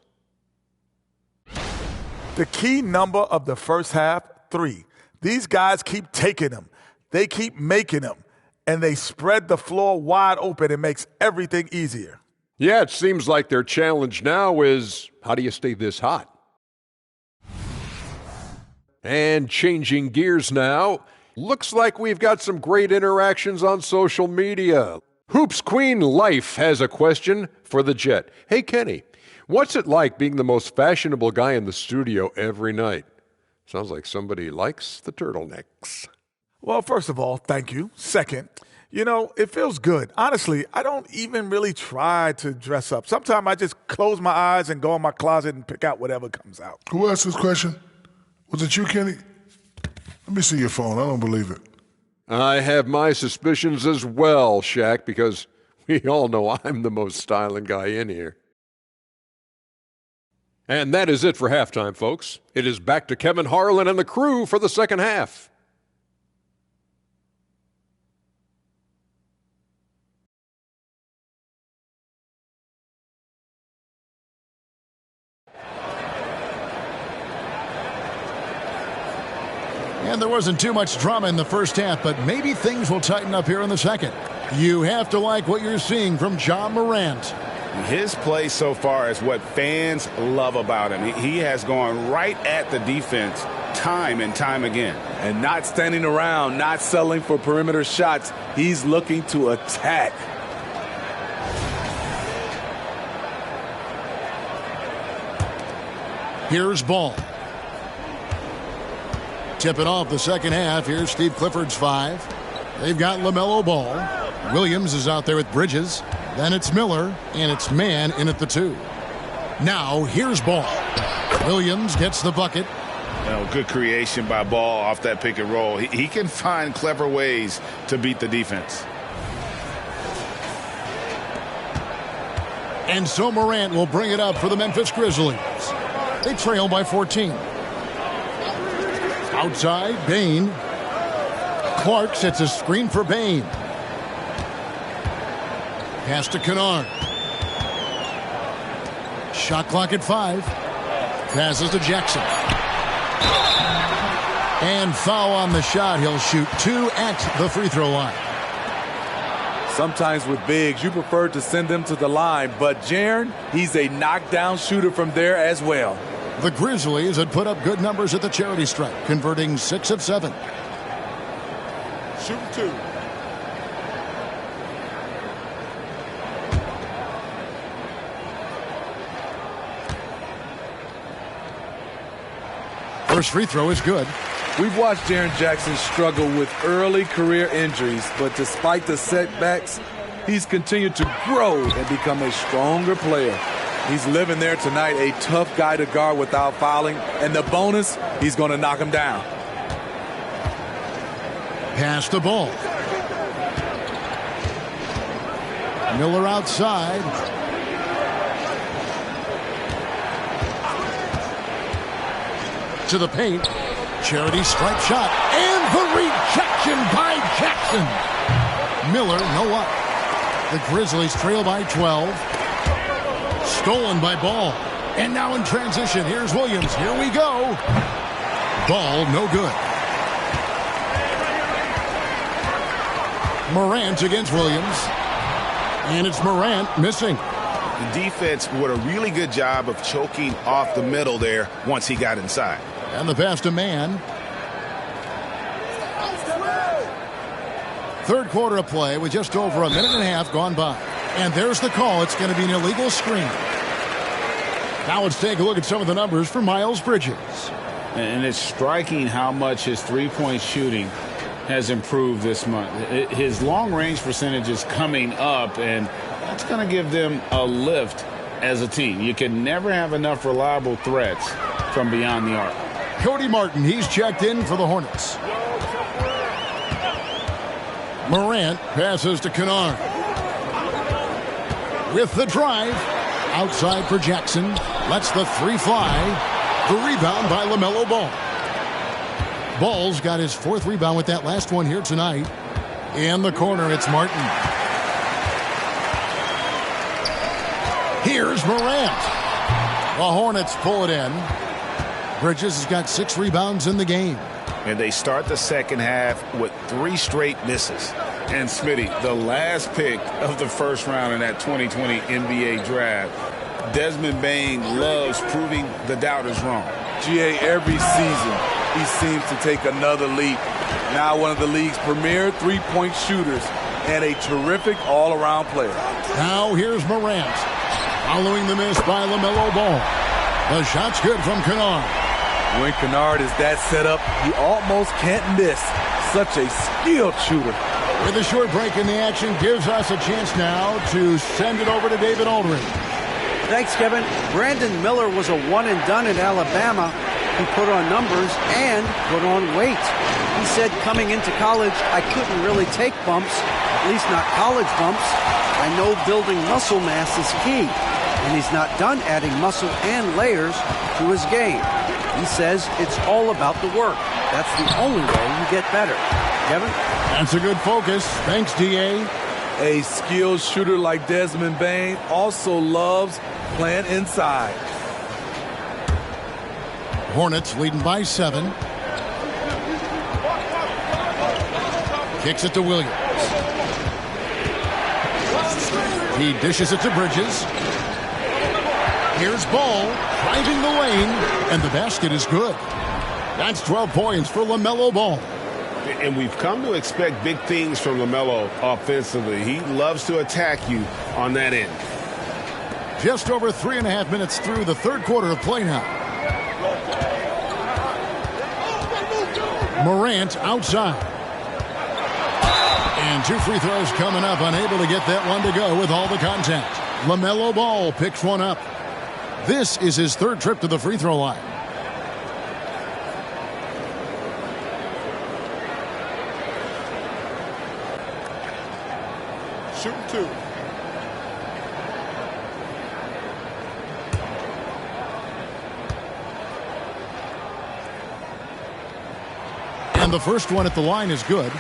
The key number of the first half, 3. These guys keep taking them. They keep making them. And they spread the floor wide open. It makes everything easier. Yeah, it seems like their challenge now is, how do you stay this hot? And changing gears now. Looks like we've got some great interactions on social media. Hoops Queen Life has a question for the Jet. Hey, Kenny, what's it like being the most fashionable guy in the studio every night? Sounds like somebody likes the turtlenecks. Well, first of all, thank you. Second, it feels good. Honestly, I don't even really try to dress up. Sometimes I just close my eyes and go in my closet and pick out whatever comes out. Who asked this question? Was it you, Kenny? Let me see your phone. I don't believe it. I have my suspicions as well, Shaq, because we all know I'm the most styling guy in here. And that is it for halftime, folks. It is back to Kevin Harlan and the crew for the second half. And there wasn't too much drama in the first half, but maybe things will tighten up here in the second. You have to like what you're seeing from Ja Morant. His play so far is what fans love about him. He has gone right at the defense time and time again. And not standing around, not settling for perimeter shots. He's looking to attack. Here's Ball. Tipping off the second half. Here's Steve Clifford's 5. They've got LaMelo Ball. Williams is out there with Bridges. Then it's Miller, and it's Mann in at the 2. Now, here's Ball. Williams gets the bucket. Good creation by Ball off that pick and roll. He can find clever ways to beat the defense. And so Morant will bring it up for the Memphis Grizzlies. They trail by 14. Outside, Bane. Clark sets a screen for Bane. Pass to Kennard. Shot clock at 5. Passes to Jackson. And foul on the shot. He'll shoot 2 at the free throw line. Sometimes with bigs, you prefer to send them to the line, but Jaren, he's a knockdown shooter from there as well. The Grizzlies had put up good numbers at the charity stripe, converting 6 of 7. Shoot 2. First free throw is good. We've watched Jaren Jackson struggle with early career injuries, but despite the setbacks, he's continued to grow and become a stronger player. He's living there tonight, a tough guy to guard without fouling, and the bonus, he's going to knock him down. Pass the ball. Miller outside. To the paint. Charity stripe shot. And the rejection by Jackson. Miller, no up. The Grizzlies trail by 12. Stolen by Ball. And now in transition, here's Williams. Here we go. Ball, no good. Morant against Williams. And it's Morant missing. The defense did a really good job of choking off the middle there once he got inside. And the pass to Man. Third quarter of play with just over a minute and a half gone by. And there's the call. It's going to be an illegal screen. Now let's take a look at some of the numbers for Miles Bridges. And it's striking how much his three-point shooting has improved this month. His long-range percentage is coming up, and that's going to give them a lift as a team. You can never have enough reliable threats from beyond the arc. Cody Martin, he's checked in for the Hornets. Morant passes to Kennard. With the drive, outside for Jackson. Lets the three fly. The rebound by LaMelo Ball. Ball's got his fourth rebound with that last one here tonight. In the corner, it's Martin. Here's Morant. The Hornets pull it in. Bridges has got 6 rebounds in the game. And they start the second half with 3 straight misses. And Smitty, the last pick of the first round in that 2020 NBA draft, Desmond Bane loves proving the doubters wrong. GA, every season he seems to take another leap. Now one of the league's premier three-point shooters and a terrific all-around player. Now here's Morant. Following the miss by LaMelo Ball. The shot's good from Kennard. When Kennard is that set up, he almost can't miss. Such a skilled shooter. With a short break in the action, gives us a chance now to send it over to David Aldridge. Thanks, Kevin. Brandon Miller was a one-and-done in Alabama. He put on numbers and put on weight. He said coming into college, I couldn't really take bumps, at least not college bumps. I know building muscle mass is key, and he's not done adding muscle and layers to his game. He says it's all about the work. That's the only way you get better. Kevin? That's a good focus. Thanks, D.A. A skilled shooter like Desmond Bane also loves playing inside. Hornets leading by 7. Kicks it to Williams. He dishes it to Bridges. Here's Ball driving the lane, and the basket is good. That's 12 points for LaMelo Ball. And we've come to expect big things from LaMelo offensively. He loves to attack you on that end. Just over 3.5 minutes through the third quarter of play now. Morant outside. And 2 free throws coming up, unable to get that one to go with all the contact. LaMelo Ball picks one up. This is his third trip to the free throw line. Shooting 2. And the first one at the line is good.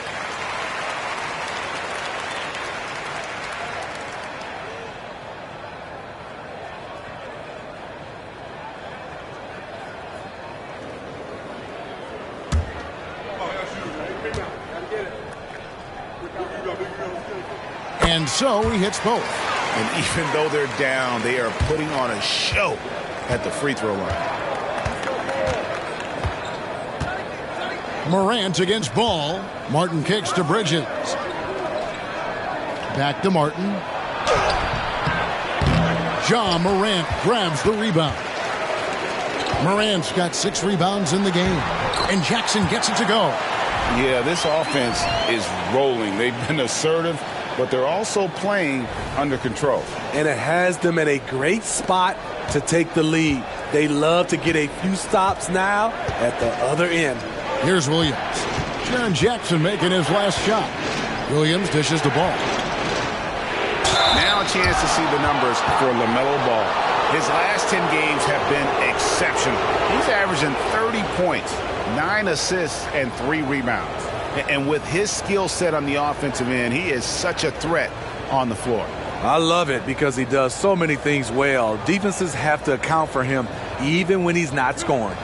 And so he hits both. And even though they're down, they are putting on a show at the free throw line. Morant against Ball. Martin kicks to Bridges. Back to Martin. Ja Morant grabs the rebound. Morant's got 6 rebounds in the game. And Jackson gets it to go. Yeah, this offense is rolling. They've been assertive, but they're also playing under control. And it has them in a great spot to take the lead. They love to get a few stops now at the other end. Here's Williams. Jaren Jackson making his last shot. Williams dishes the ball. Now a chance to see the numbers for LaMelo Ball. His last 10 games have been exceptional. He's averaging 30 points, 9 assists, and 3 rebounds. And with his skill set on the offensive end, he is such a threat on the floor. I love it because he does so many things well. Defenses have to account for him even when he's not scoring.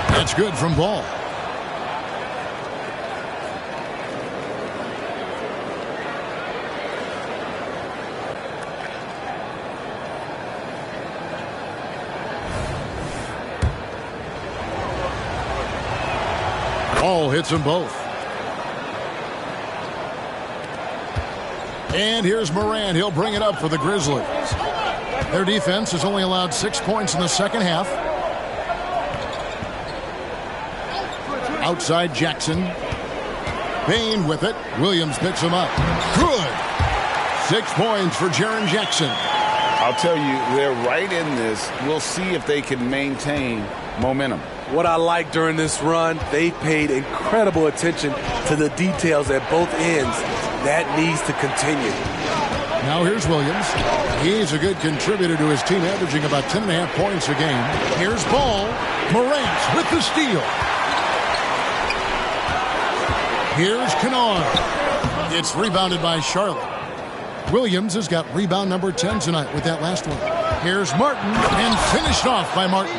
That's good from Ball. Ball hits them both. And here's Morant. He'll bring it up for the Grizzlies. Their defense has only allowed 6 points in the second half. Outside Jackson. Bain with it. Williams picks him up. Good. 6 points for Jaren Jackson. I'll tell you, they're right in this. We'll see if they can maintain momentum. What I like during this run, they paid incredible attention to the details at both ends. That needs to continue. Now here's Williams. He's a good contributor to his team, averaging about 10.5 points a game. Here's Ball. Morant with the steal. Here's Kennard. It's rebounded by Charlotte. Williams has got rebound number 10 tonight with that last one. Here's Martin, and finished off by Martin.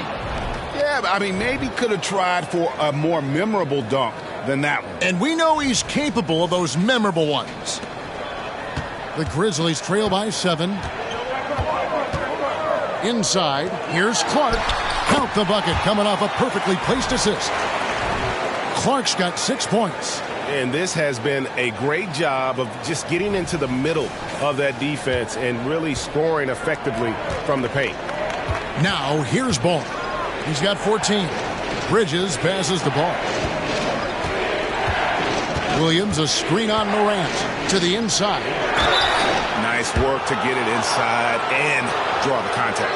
Yeah, I mean, maybe could have tried for a more memorable dunk than that one. And we know he's capable of those memorable ones. The Grizzlies trail by 7. Inside, here's Clark. Count the bucket, coming off a perfectly placed assist. Clark's got 6 points. And this has been a great job of just getting into the middle of that defense and really scoring effectively from the paint. Now, here's Ball. He's got 14. Bridges passes the ball. Williams, a screen on Morant to the inside. Nice work to get it inside and draw the contact.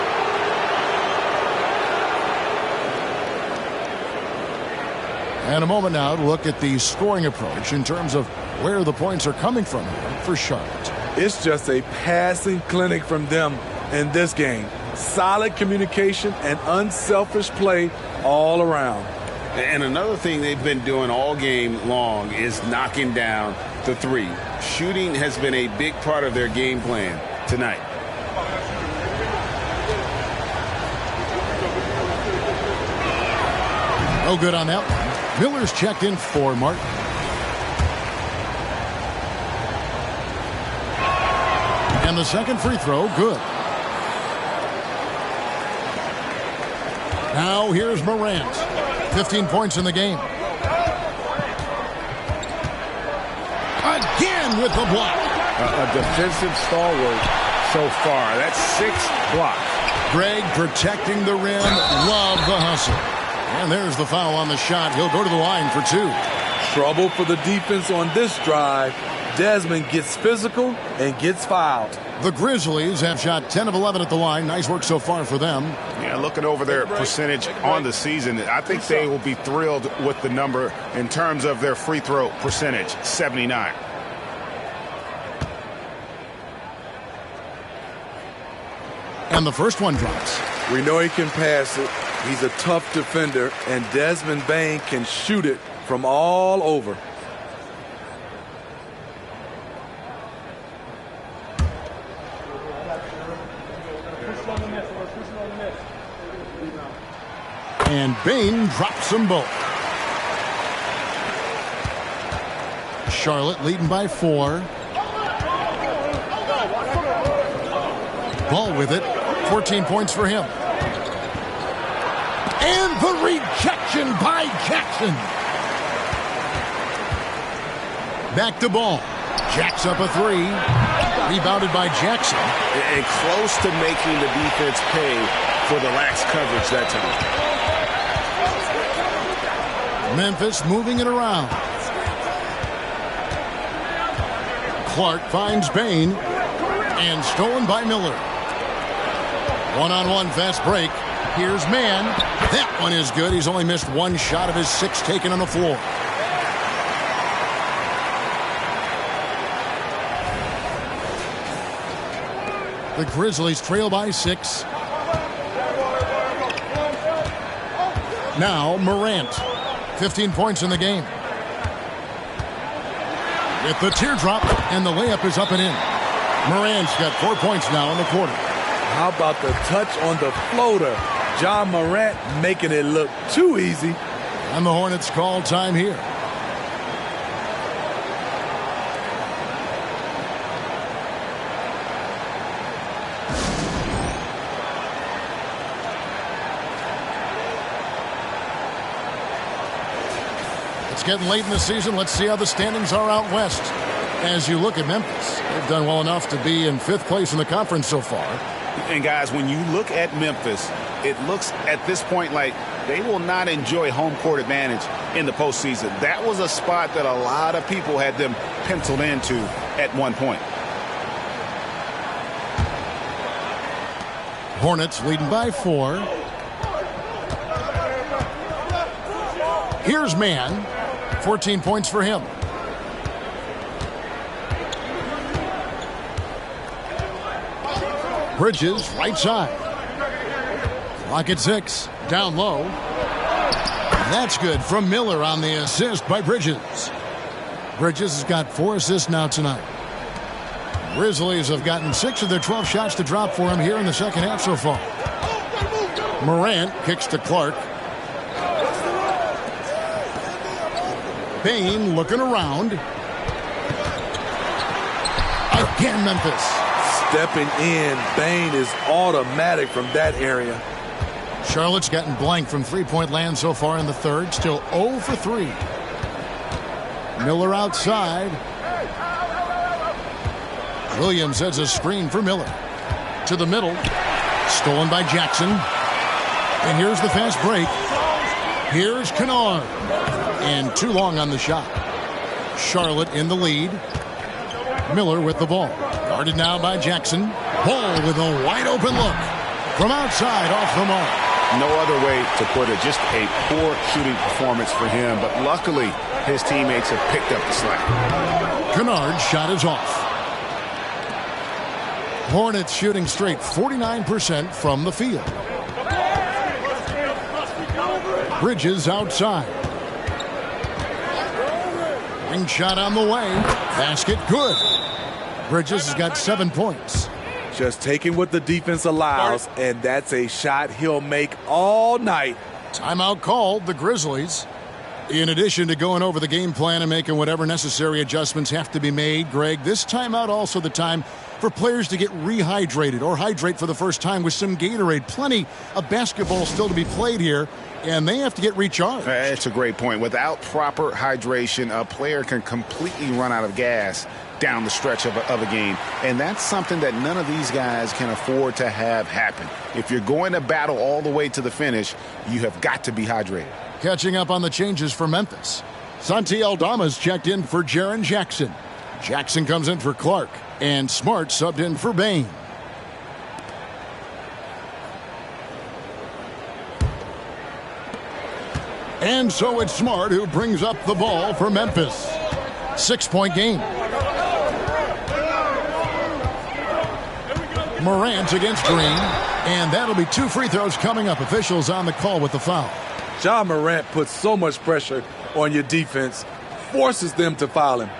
And a moment now to look at the scoring approach in terms of where the points are coming from here for Charlotte. It's just a passing clinic from them in this game. Solid communication and unselfish play all around. And another thing they've been doing all game long is knocking down the three. Shooting has been a big part of their game plan tonight. No good on that one. Miller's checked in for Martin. And the second free throw, good. Now here's Morant. 15 points in the game. Again with the block. A defensive stalwart so far. That's 6 blocks. Greg protecting the rim. Love the hustle. And there's the foul on the shot. He'll go to the line for 2. Trouble for the defense on this drive. Desmond gets physical and gets fouled. The Grizzlies have shot 10 of 11 at the line. Nice work so far for them. Yeah, looking over their percentage on the season, I think they will be thrilled with the number in terms of their free throw percentage, 79. And the first one drops. We know he can pass it. He's a tough defender, and Desmond Bain can shoot it from all over. And Bain drops them both. Charlotte leading by 4. Ball with it. 14 points for him. And the rejection by Jackson. Back to Ball. Jacks up a 3. Rebounded by Jackson. And close to making the defense pay for the lax coverage that time. Memphis moving it around. Clark finds Bain. And stolen by Miller. One-on-one fast break. Here's Mann. That one is good. He's only missed one shot of his 6 taken on the floor. The Grizzlies trail by 6. Now Morant. 15 points in the game. With the teardrop, and the layup is up and in. Morant's got 4 points now in the quarter. How about the touch on the floater? John Morant making it look too easy. And the Hornets call time here. It's getting late in the season. Let's see how the standings are out west. As you look at Memphis, they've done well enough to be in 5th place in the conference so far. And guys, when you look at Memphis, it looks at this point like they will not enjoy home court advantage in the postseason. That was a spot that a lot of people had them penciled into at one point. Hornets leading by 4. Here's Mann. 14 points for him. Bridges, right side. Clock at 6. Down low. That's good from Miller on the assist by Bridges. Bridges has got 4 assists now tonight. Grizzlies have gotten 6 of their 12 shots to drop for him here in the second half so far. Morant kicks to Clark. Bain looking around. Again, Memphis. Stepping in, Bain is automatic from that area. Charlotte's gotten blank from three-point land so far in the third. Still 0 for 3. Miller outside. Williams has a screen for Miller. To the middle. Stolen by Jackson. And here's the fast break. Here's Kennard. And too long on the shot. Charlotte in the lead. Miller with the ball. Guarded now by Jackson. Ball with a wide open look. From outside off the mark. No other way to put it. Just a poor shooting performance for him. But luckily, his teammates have picked up the slack. Kennard's shot is off. Hornets shooting straight 49% from the field. Bridges outside. Wing shot on the way. Basket good. Bridges has got 7 points. Just taking what the defense allows, and that's a shot he'll make all night. Timeout called, the Grizzlies. In addition to going over the game plan and making whatever necessary adjustments have to be made, Greg, this timeout also the time for players to get rehydrated or hydrate for the first time with some Gatorade. Plenty of basketball still to be played here, and they have to get recharged. That's a great point. Without proper hydration, a player can completely run out of gas down the stretch of a game. And that's something that none of these guys can afford to have happen. If you're going to battle all the way to the finish, you have got to be hydrated. Catching up on the changes for Memphis. Santi Aldama's checked in for Jaren Jackson. Jackson comes in for Clark. And Smart subbed in for Bain. And so it's Smart who brings up the ball for Memphis. 6-point game. Morant against Green. And that'll be 2 free throws coming up. Officials on the call with the foul. John Morant puts so much pressure on your defense, forces them to foul him.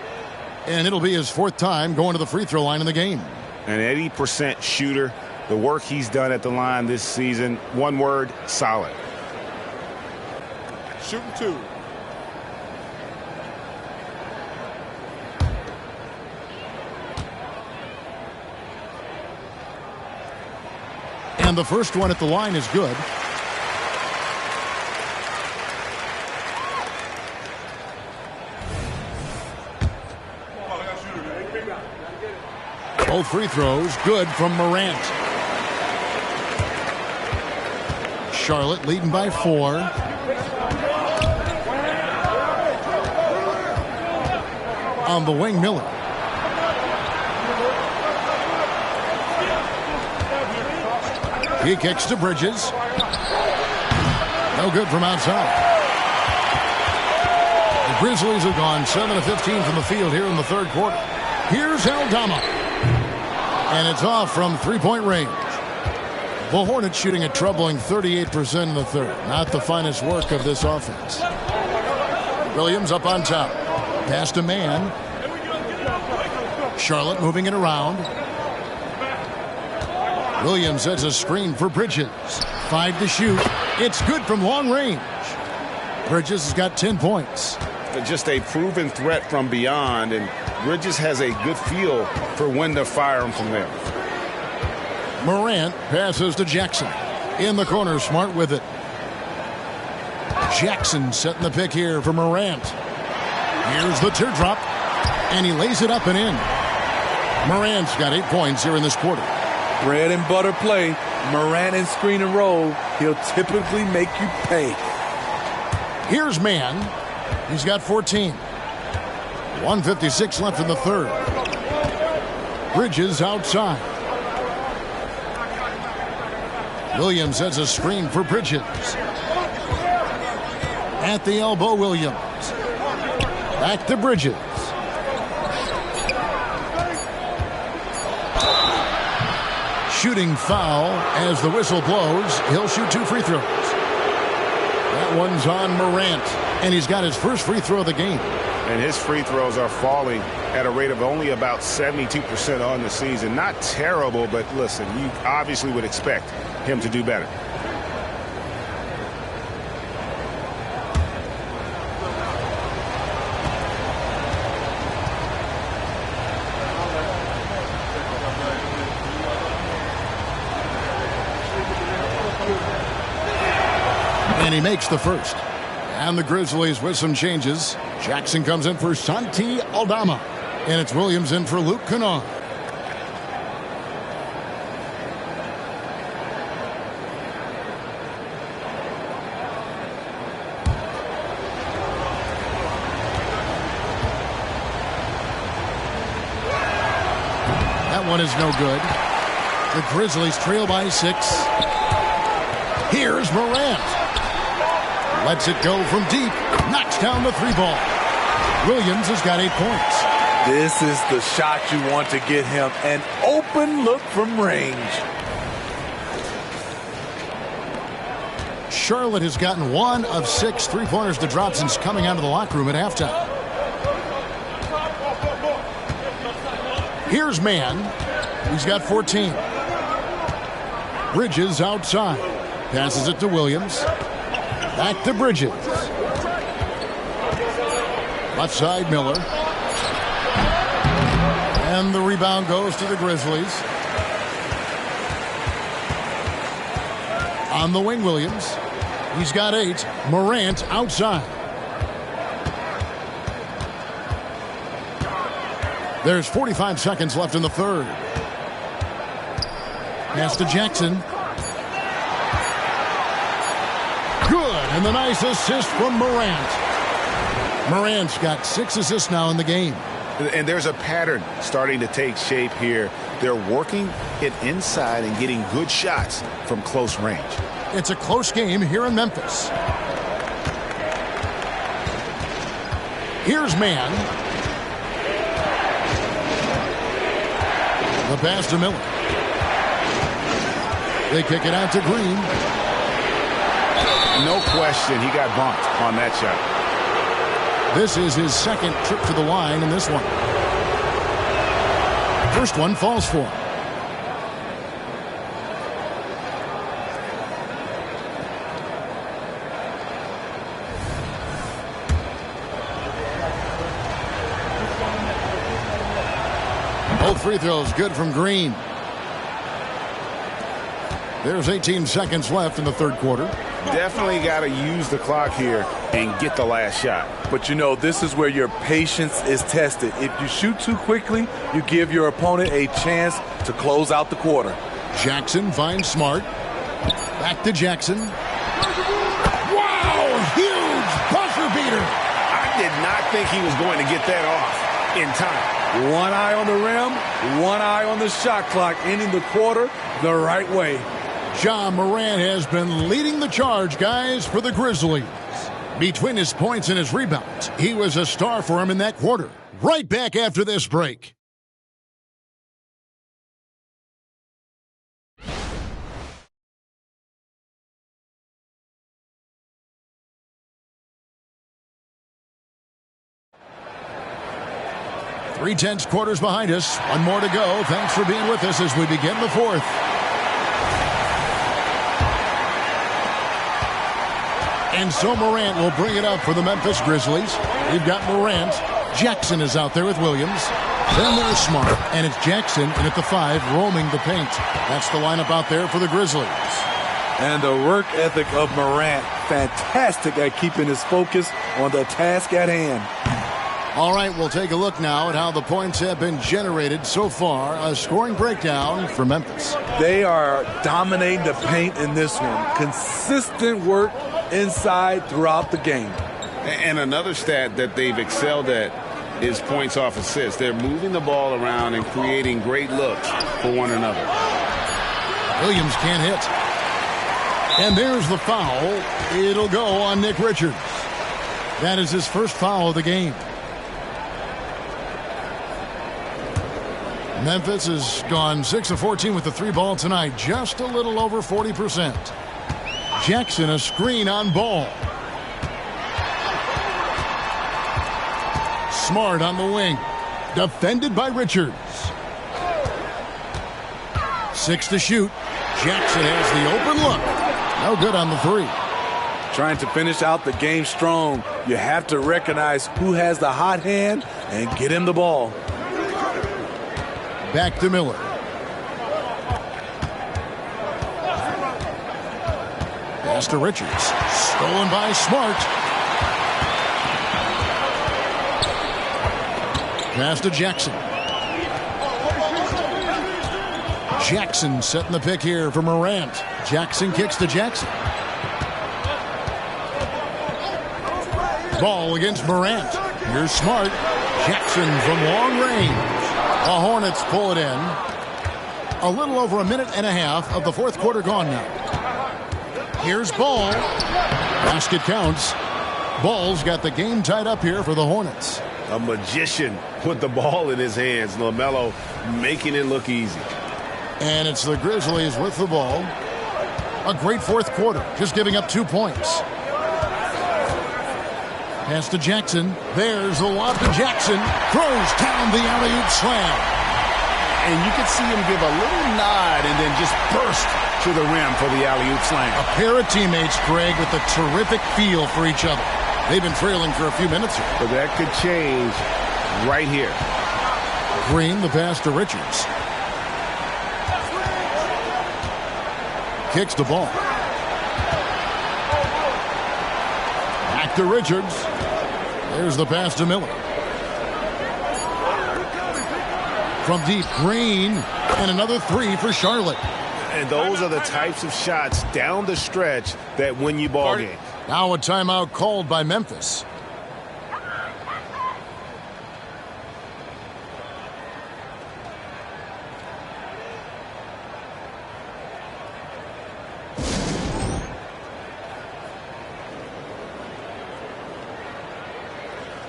And it'll be his 4th time going to the free throw line in the game. An 80% shooter. The work he's done at the line this season, one word, solid. Shooting 2. And the first one at the line is good. Both free throws good from Morant. Charlotte leading by 4. On the wing, Miller. He kicks to Bridges. No good from outside. The Grizzlies have gone 7 of 15 from the field here in the third quarter. Here's Aldama. And it's off from three-point range. The Hornets shooting a troubling 38% in the third. Not the finest work of this offense. Williams up on top. Pass to man. Charlotte moving it around. Williams sets a screen for Bridges. 5 to shoot. It's good from long range. Bridges has got 10 points. Just a proven threat from beyond, and Bridges has a good feel for when to fire him from there. Morant passes to Jackson. In the corner, Smart with it. Jackson setting the pick here for Morant. Here's the teardrop, and he lays it up and in. Morant's got 8 points here in this quarter. Bread and butter play. Morant and screen and roll. He'll typically make you pay. Here's Man. He's got 14. 1:56 left in the third. Bridges outside. Williams sets a screen for Bridges. At the elbow, Williams. Back to Bridges. Shooting foul as the whistle blows. He'll shoot 2 free throws. That one's on Morant, and he's got his first free throw of the game. And his free throws are falling at a rate of only about 72% on the season. Not terrible, but listen, you obviously would expect him to do better. And he makes the first. And the Grizzlies with some changes. Jackson comes in for Santi Aldama. And it's Williams in for Luke Kennard. That one is no good. The Grizzlies trail by 6. Here's Morant. Lets it go from deep. Knocks down the 3-ball. Williams has got 8 points. This is the shot you want to get him. An open look from range. Charlotte has gotten 1 of 6 3-pointers to drop since coming out of the locker room at halftime. Here's Man. He's got 14. Bridges outside. Passes it to Williams. Back to Bridges. Left side, Miller. And the rebound goes to the Grizzlies. On the wing, Williams. He's got 8. Morant outside. There's 45 seconds left in the third. Pass to Jackson. Good, and the nice assist from Morant. Morant's got 6 assists now in the game. And there's a pattern starting to take shape here. They're working it inside and getting good shots from close range. It's a close game here in Memphis. Here's Man. The pass to Miller. They kick it out to Green. No question, he got bumped on that shot. This is his second trip to the line in this one. First one falls for him. Both free throws good from Green. There's 18 seconds left in the third quarter. Definitely got to use the clock here and get the last shot. But, you know, this is where your patience is tested. If you shoot too quickly, you give your opponent a chance to close out the quarter. Jackson finds Smart. Back to Jackson. Wow, huge buzzer beater. I did not think he was going to get that off in time. One eye on the rim, one eye on the shot clock, ending the quarter the right way. Ja Morant has been leading the charge, guys, for the Grizzlies. Between his points and his rebounds, he was a star for him in that quarter. Right back after this break. Three-tenths quarters behind us. One more to go. Thanks for being with us as we begin the fourth. And so Morant will bring it up for the Memphis Grizzlies. We've got Morant. Jackson is out there with Williams. Then there's Smart. And it's Jackson in at the 5, roaming the paint. That's the lineup out there for the Grizzlies. And the work ethic of Morant, fantastic at keeping his focus on the task at hand. All right, we'll take a look now at how the points have been generated so far. A scoring breakdown for Memphis. They are dominating the paint in this one. Consistent work inside throughout the game. And another stat that they've excelled at is points off assists. They're moving the ball around and creating great looks for one another. Williams can't hit. And there's the foul. It'll go on Nick Richards. That is his first foul of the game. Memphis has gone 6 of 14 with the 3-ball tonight. Just a little over 40%. Jackson, a screen on Ball. Smart on the wing. Defended by Richards. 6 to shoot. Jackson has the open look. No good on the 3. Trying to finish out the game strong. You have to recognize who has the hot hand and get him the ball. Back to Miller. Pass to Richards. Stolen by Smart. Pass to Jackson. Jackson setting the pick here for Morant. Jackson kicks to Jackson. Ball against Morant. Here's Smart. Jackson from long range. The Hornets pull it in. A little over a minute and a half of the fourth quarter gone now. Here's Ball. Basket counts. Ball's got the game tied up here for the Hornets. A magician with the ball in his hands. LaMelo making it look easy. And it's the Grizzlies with the ball. A great fourth quarter, just giving up 2 points. Pass to Jackson. There's the lob to Jackson. Throws down the alley-oop slam. And you can see him give a little nod and then just burst to the rim for the alley-oop slam. A pair of teammates, Greg, with a terrific feel for each other. They've been trailing for a few minutes here. But that could change right here. Green, the pass to Richards. Kicks the ball. Back to Richards. There's the pass to Miller. From deep, Green, and another 3 for Charlotte. And those are the types of shots down the stretch that win you ball games. Now a timeout called by Memphis.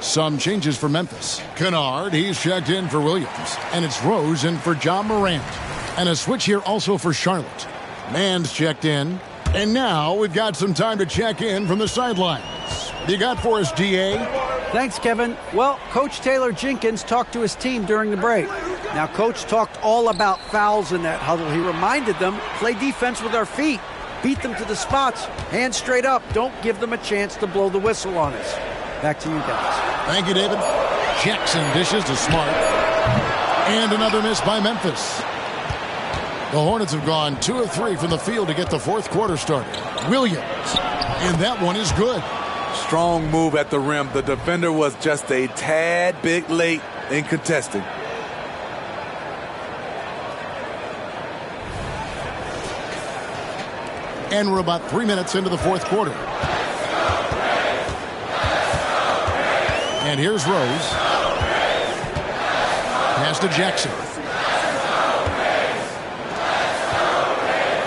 Some changes for Memphis. Kennard, he's checked in for Williams. And it's Rose in for Ja Morant. And a switch here also for Charlotte. Mann's checked in. And now we've got some time to check in from the sidelines. What you got for us, D.A.? Thanks, Kevin. Well, Coach Taylor Jenkins talked to his team during the break. Now, Coach talked all about fouls in that huddle. He reminded them, play defense with our feet. Beat them to the spots. Hands straight up. Don't give them a chance to blow the whistle on us. Back to you guys. Thank you, David. Jackson dishes to Smart. And another miss by Memphis. The Hornets have gone 2 of 3 from the field to get the fourth quarter started. Williams, and that one is good. Strong move at the rim. The defender was just a tad bit late in contesting. And we're about 3 minutes into the fourth quarter. And here's Rose. Pass to Jackson.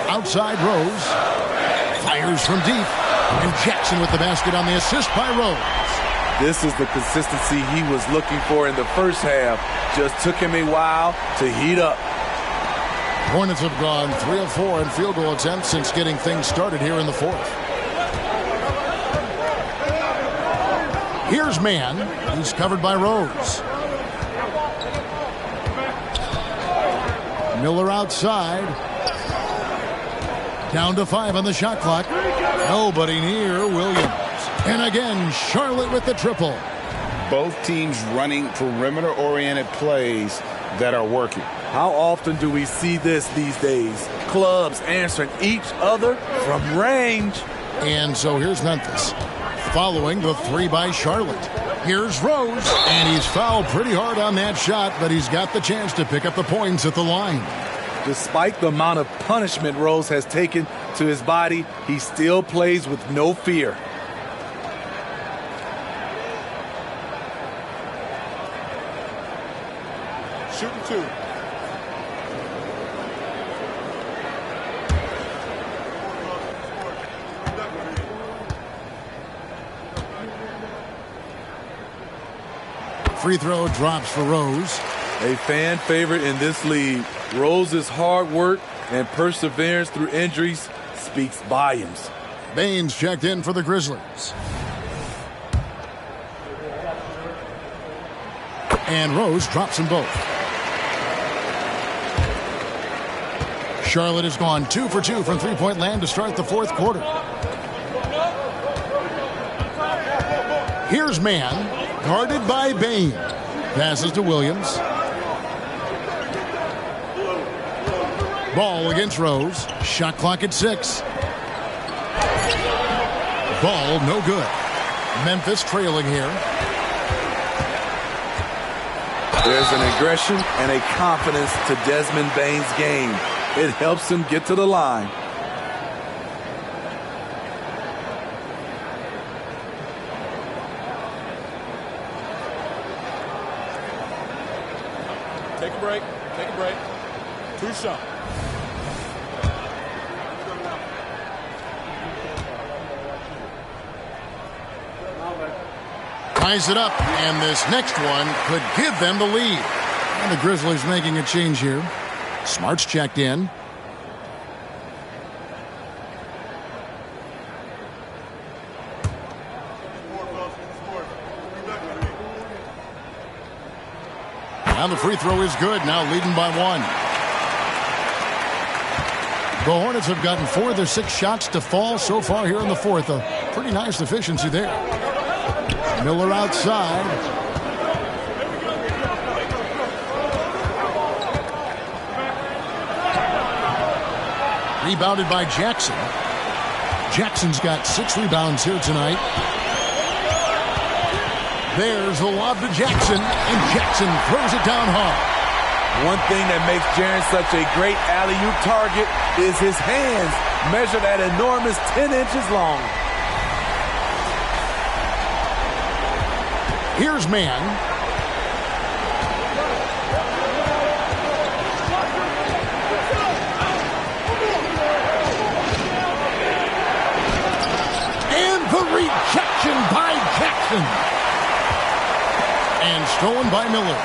Outside Rose. Fires from deep. And Jackson with the basket on the assist by Rose. This is the consistency he was looking for in the first half. Just took him a while to heat up. Hornets have gone 3 of 4 in field goal attempts since getting things started here in the fourth. Here's Mann. He's covered by Rose. Miller outside. Down to 5 on the shot clock. Nobody near Williams. And again, Charlotte with the triple. Both teams running perimeter-oriented plays that are working. How often do we see this these days? Clubs answering each other from range. And so here's Memphis, following the 3 by Charlotte. Here's Rose, and he's fouled pretty hard on that shot, but he's got the chance to pick up the points at the line. Despite the amount of punishment Rose has taken to his body, he still plays with no fear. Shooting 2. Free throw drops for Rose. A fan favorite in this league. Rose's hard work and perseverance through injuries speaks volumes. Baines checked in for the Grizzlies. And Rose drops them both. Charlotte has gone 2 for 2 from three-point land to start the fourth quarter. Here's Mann. Guarded by Bain. Passes to Williams. Ball against Rose. Shot clock at 6. Ball no good. Memphis trailing here. There's an aggression and a confidence to Desmond Bain's game. It helps him get to the line. Take a break. Take a break. 2 shots. Ties it up, and this next one could give them the lead. And the Grizzlies making a change here. Smart's checked in. Now the free throw is good, now leading by 1. The Hornets have gotten 4 of their 6 shots to fall so far here in the fourth. A pretty nice efficiency there. Miller outside. Rebounded by Jackson. Jackson's got 6 rebounds here tonight. There's the lob to Jackson, and Jackson throws it down hard. One thing that makes Jaren such a great alley-oop target is his hands, measured at enormous 10 inches long. Here's Mann. And the rejection by Jackson. And stolen by Miller.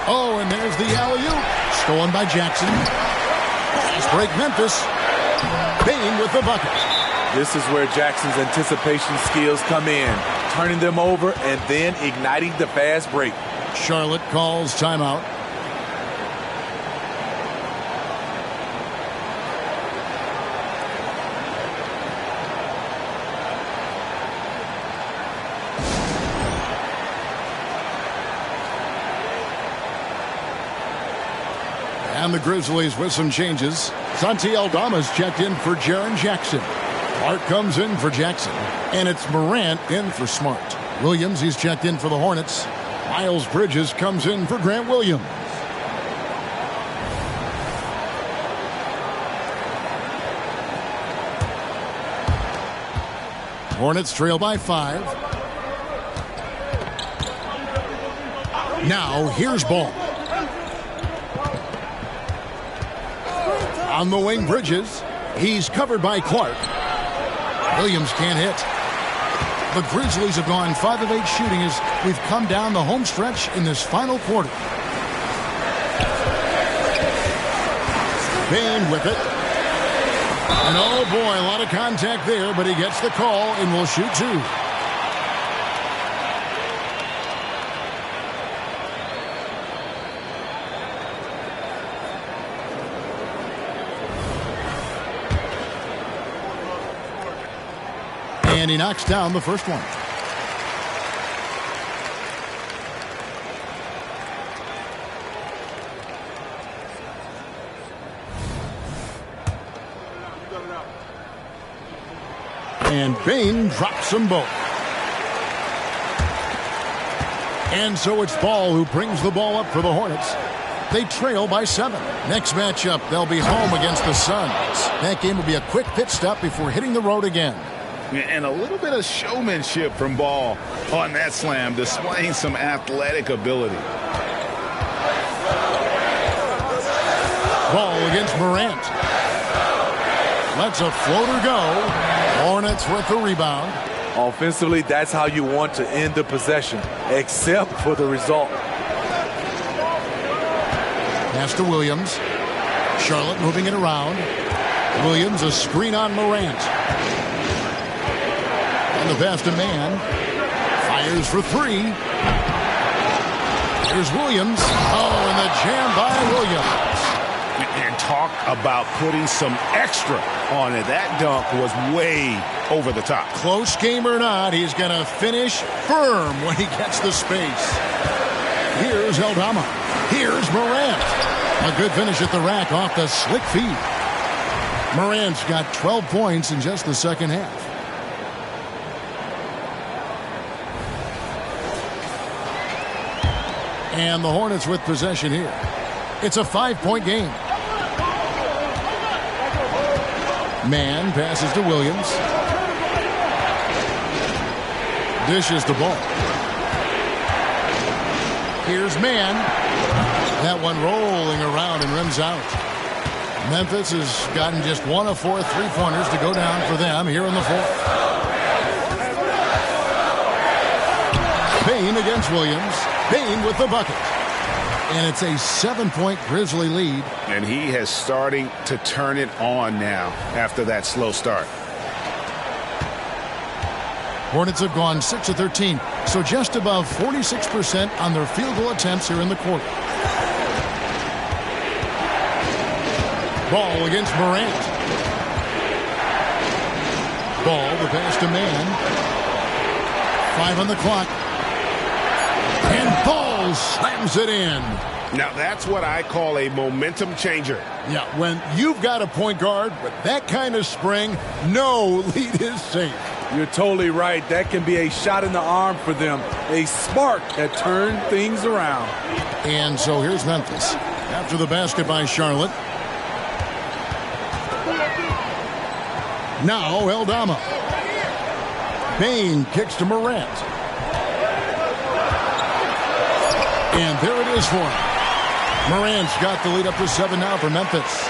Oh, and there's the alley-oop. Stolen by Jackson. Fast break Memphis. Bain with the bucket. This is where Jackson's anticipation skills come in, turning them over and then igniting the fast break. Charlotte calls timeout. And the Grizzlies with some changes. Santi Aldama's checked in for Jaren Jackson. Clark comes in for Jackson. And it's Morant in for Smart. Williams, he's checked in for the Hornets. Miles Bridges comes in for Grant Williams. Hornets trail by 5. Now here's Ball. On the wing, Bridges. He's covered by Clark. Williams can't hit. The Grizzlies have gone 5 of 8 shooting as we've come down the home stretch in this final quarter. Bane with it. And oh boy, a lot of contact there, but he gets the call and will shoot 2. And he knocks down the first one. And Bane drops them both. And so it's Ball who brings the ball up for the Hornets. They trail by 7. Next matchup, they'll be home against the Suns. That game will be a quick pit stop before hitting the road again. And a little bit of showmanship from Ball on that slam, displaying some athletic ability. Ball against Morant. Lets a floater go. Hornets with the rebound. Offensively, that's how you want to end the possession, except for the result. Pass to Williams. Charlotte moving it around. Williams, a screen on Morant. And the pass to Man. Fires for 3. Here's Williams. Oh, and the jam by Williams. And talk about putting some extra on it. That dunk was way over the top. Close game or not, he's going to finish firm when he gets the space. Here's Aldama. Here's Morant. A good finish at the rack off the slick feed. Morant's got 12 points in just the second half. And the Hornets with possession here. It's a 5-point game. Man passes to Williams. Dishes the ball. Here's Man. That one rolling around and rims out. Memphis has gotten just 1 of 4 3-pointers to go down for them here in the fourth. Bane against Williams. Bane with the bucket. And it's a 7-point Grizzly lead. And he has starting to turn it on now after that slow start. Hornets have gone 6 of 13, so just above 46% on their field goal attempts here in the quarter. Ball against Morant. Ball, the pass to Man. 5 on the clock. And Ball slams it in. Now that's what I call a momentum changer. Yeah, when you've got a point guard with that kind of spring, no lead is safe. You're totally right. That can be a shot in the arm for them. A spark that turned things around. And so here's Memphis. After the basket by Charlotte. Now Aldama. Bane kicks to Morant. And there it is for him. Morant's got the lead up to 7 now for Memphis.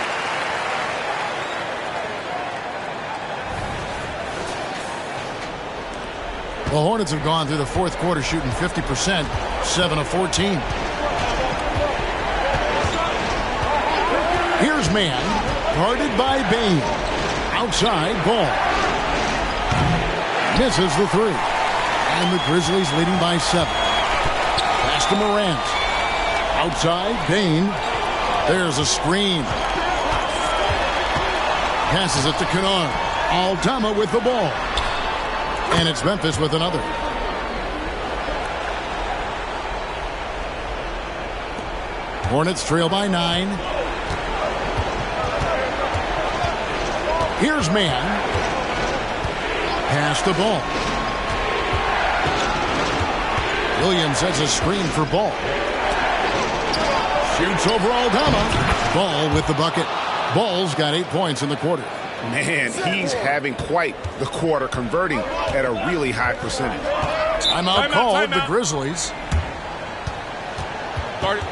The Hornets have gone through the fourth quarter shooting 50%, 7 of 14. Here's Man, guarded by Bane. Outside, Ball. Misses the 3. And the Grizzlies leading by 7. Pass to Morant. Outside, Bane. There's a screen. Passes it to Kennard. Aldama with the ball. And it's Memphis with another. Hornets trail by 9. Here's man. Pass the ball. Williams has a screen for Ball. Shoots over Aldama. Ball with the bucket. Ball's got 8 points in the quarter. Man, he's having quite the quarter, converting at a really high percentage. Timeout called the Grizzlies. Guard it.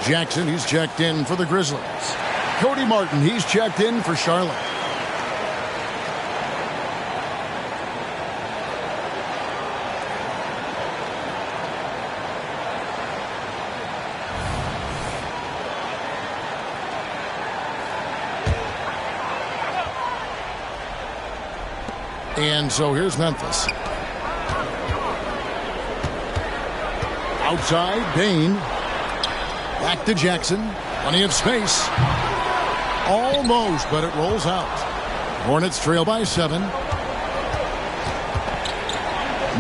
Jackson, he's checked in for the Grizzlies. Cody Martin, he's checked in for Charlotte. And so here's Memphis. Outside, Bain. Back to Jackson. Plenty of space. Almost, but it rolls out. Hornets trail by 7.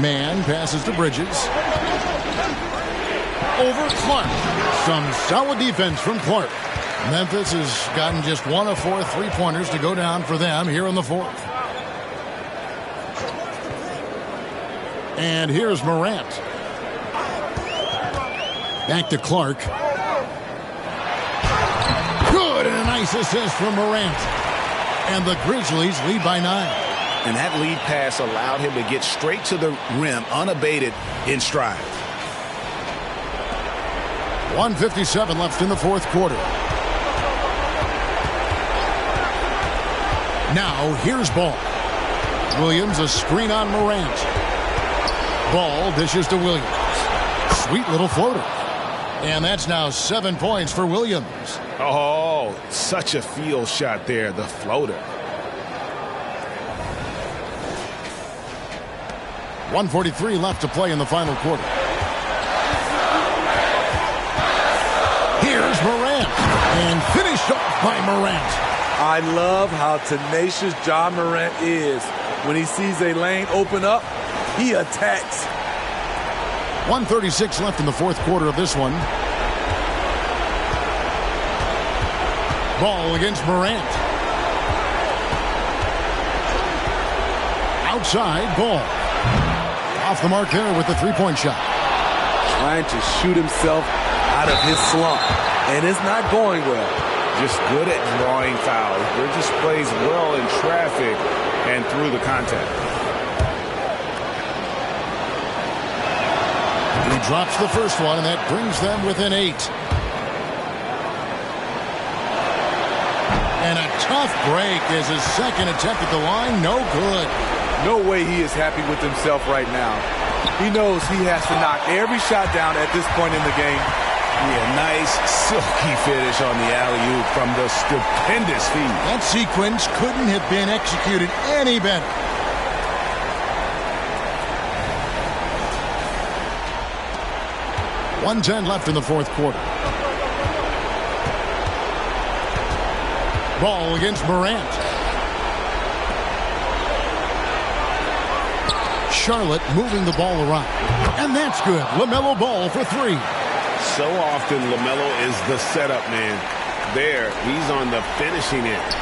Man passes to Bridges. Over Clark. Some solid defense from Clark. Memphis has gotten just 1 of 4 3-pointers to go down for them here in the 4th. And here's Morant. Back to Clark. Good, and a nice assist from Morant. And the Grizzlies lead by 9. And that lead pass allowed him to get straight to the rim, unabated in stride. 1:57 left in the 4th quarter. Now, here's Ball. Williams, a screen on Morant. Ball dishes to Williams. Sweet little floater. And that's now 7 points for Williams. Oh, such a field shot there, the floater. 1:43 left to play in the final quarter. Here's Morant. And finished off by Morant. I love how tenacious Ja Morant is. When he sees a lane open up, he attacks. 1:36 left in the 4th quarter of this one. Ball against Morant. Outside, Ball. Off the mark there with the 3-point shot. Trying to shoot himself out of his slump. And it's not going well. Just good at drawing fouls. Bridges plays well in traffic and through the contact. He drops the first one, and that brings them within 8. And a tough break is his second attempt at the line. No good. No way he is happy with himself right now. He knows he has to knock every shot down at this point in the game. Yeah, nice silky finish on the alley-oop from the stupendous feed. That sequence couldn't have been executed any better. .110 left in the 4th quarter. Ball against Morant. Charlotte moving the ball around. And that's good. LaMelo Ball for 3. So often LaMelo is the setup man. There, he's on the finishing end.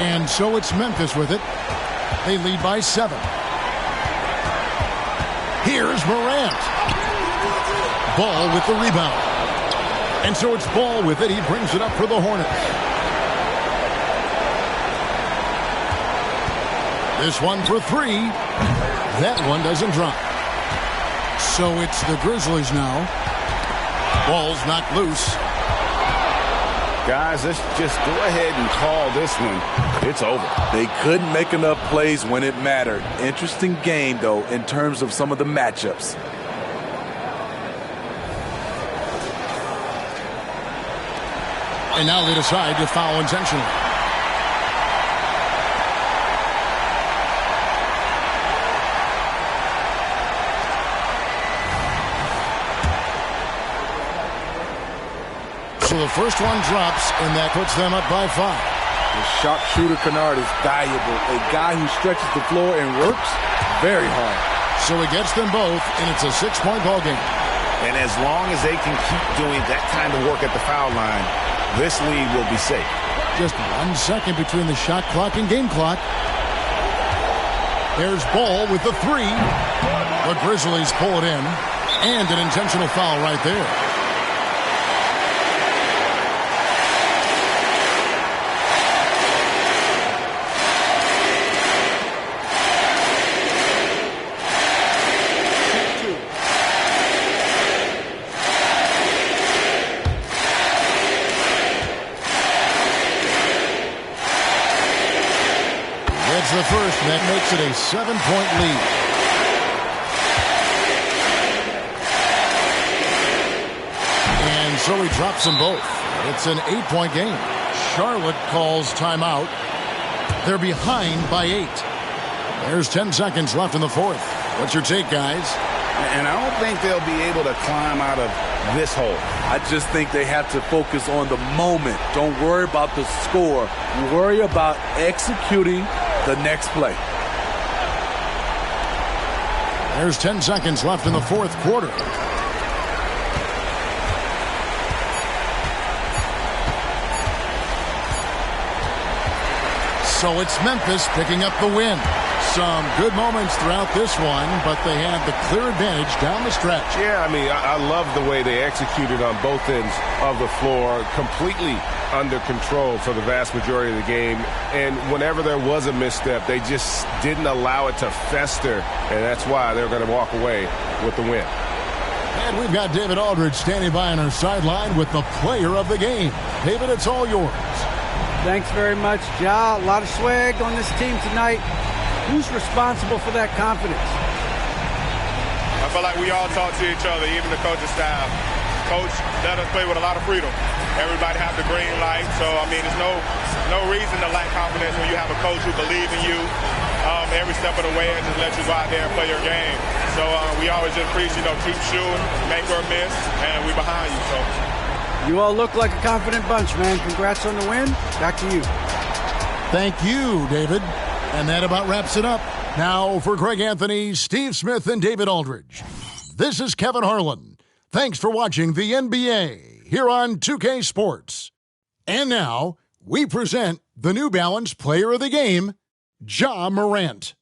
And so it's Memphis with it. They lead by 7. Here's Morant. Ball with the rebound. And so it's Ball with it. He brings it up for the Hornets. This one for 3. That one doesn't drop. So it's the Grizzlies now. Ball's knocked loose. Guys, let's just go ahead and call this one. It's over. They couldn't make enough plays when it mattered. Interesting game, though, in terms of some of the matchups. And now they decide to foul intentionally. first one drops, and that puts them up by 5. The sharpshooter Kennard is valuable. A guy who stretches the floor and works very hard. So he gets them both, and it's a 6-point ball game. And as long as they can keep doing that kind of work at the foul line, this lead will be safe. Just 1 second between the shot clock and game clock. There's Ball with the 3. The Grizzlies pull it in, and an intentional foul right there. The first, that makes it a 7-point lead. And so he drops them both. It's an 8-point game. Charlotte calls timeout. They're behind by 8. There's 10 seconds left in the fourth. What's your take, guys? And I don't think they'll be able to climb out of this hole. I just think they have to focus on the moment. Don't worry about the score. Worry about executing the next play. There's 10 seconds left in the fourth quarter. So it's Memphis picking up the win. Some good moments throughout this one, but they had the clear advantage down the stretch. Yeah, I mean, I love the way they executed on both ends of the floor, completely under control for the vast majority of the game. And whenever there was a misstep, they just didn't allow it to fester, and that's why they're going to walk away with the win. And we've got David Aldridge standing by on our sideline with the player of the game. David, it's all yours. Thanks very much, Ja. A lot of swag on this team tonight. Who's responsible for that confidence? I feel like we all talk to each other, even the coaching staff. Coach let us play with a lot of freedom. Everybody have the green light, so I mean, there's no reason to lack confidence when you have a coach who believes in you every step of the way and just let you go out there and play your game. So we always just preach, keep shooting, make or miss, and we behind you. So you all look like a confident bunch, man. Congrats on the win. Back to you. Thank you, David. And that about wraps it up. Now for Greg Anthony, Steve Smith, and David Aldridge. This is Kevin Harlan. Thanks for watching the NBA here on 2K Sports. And now we present the New Balance Player of the Game, Ja Morant.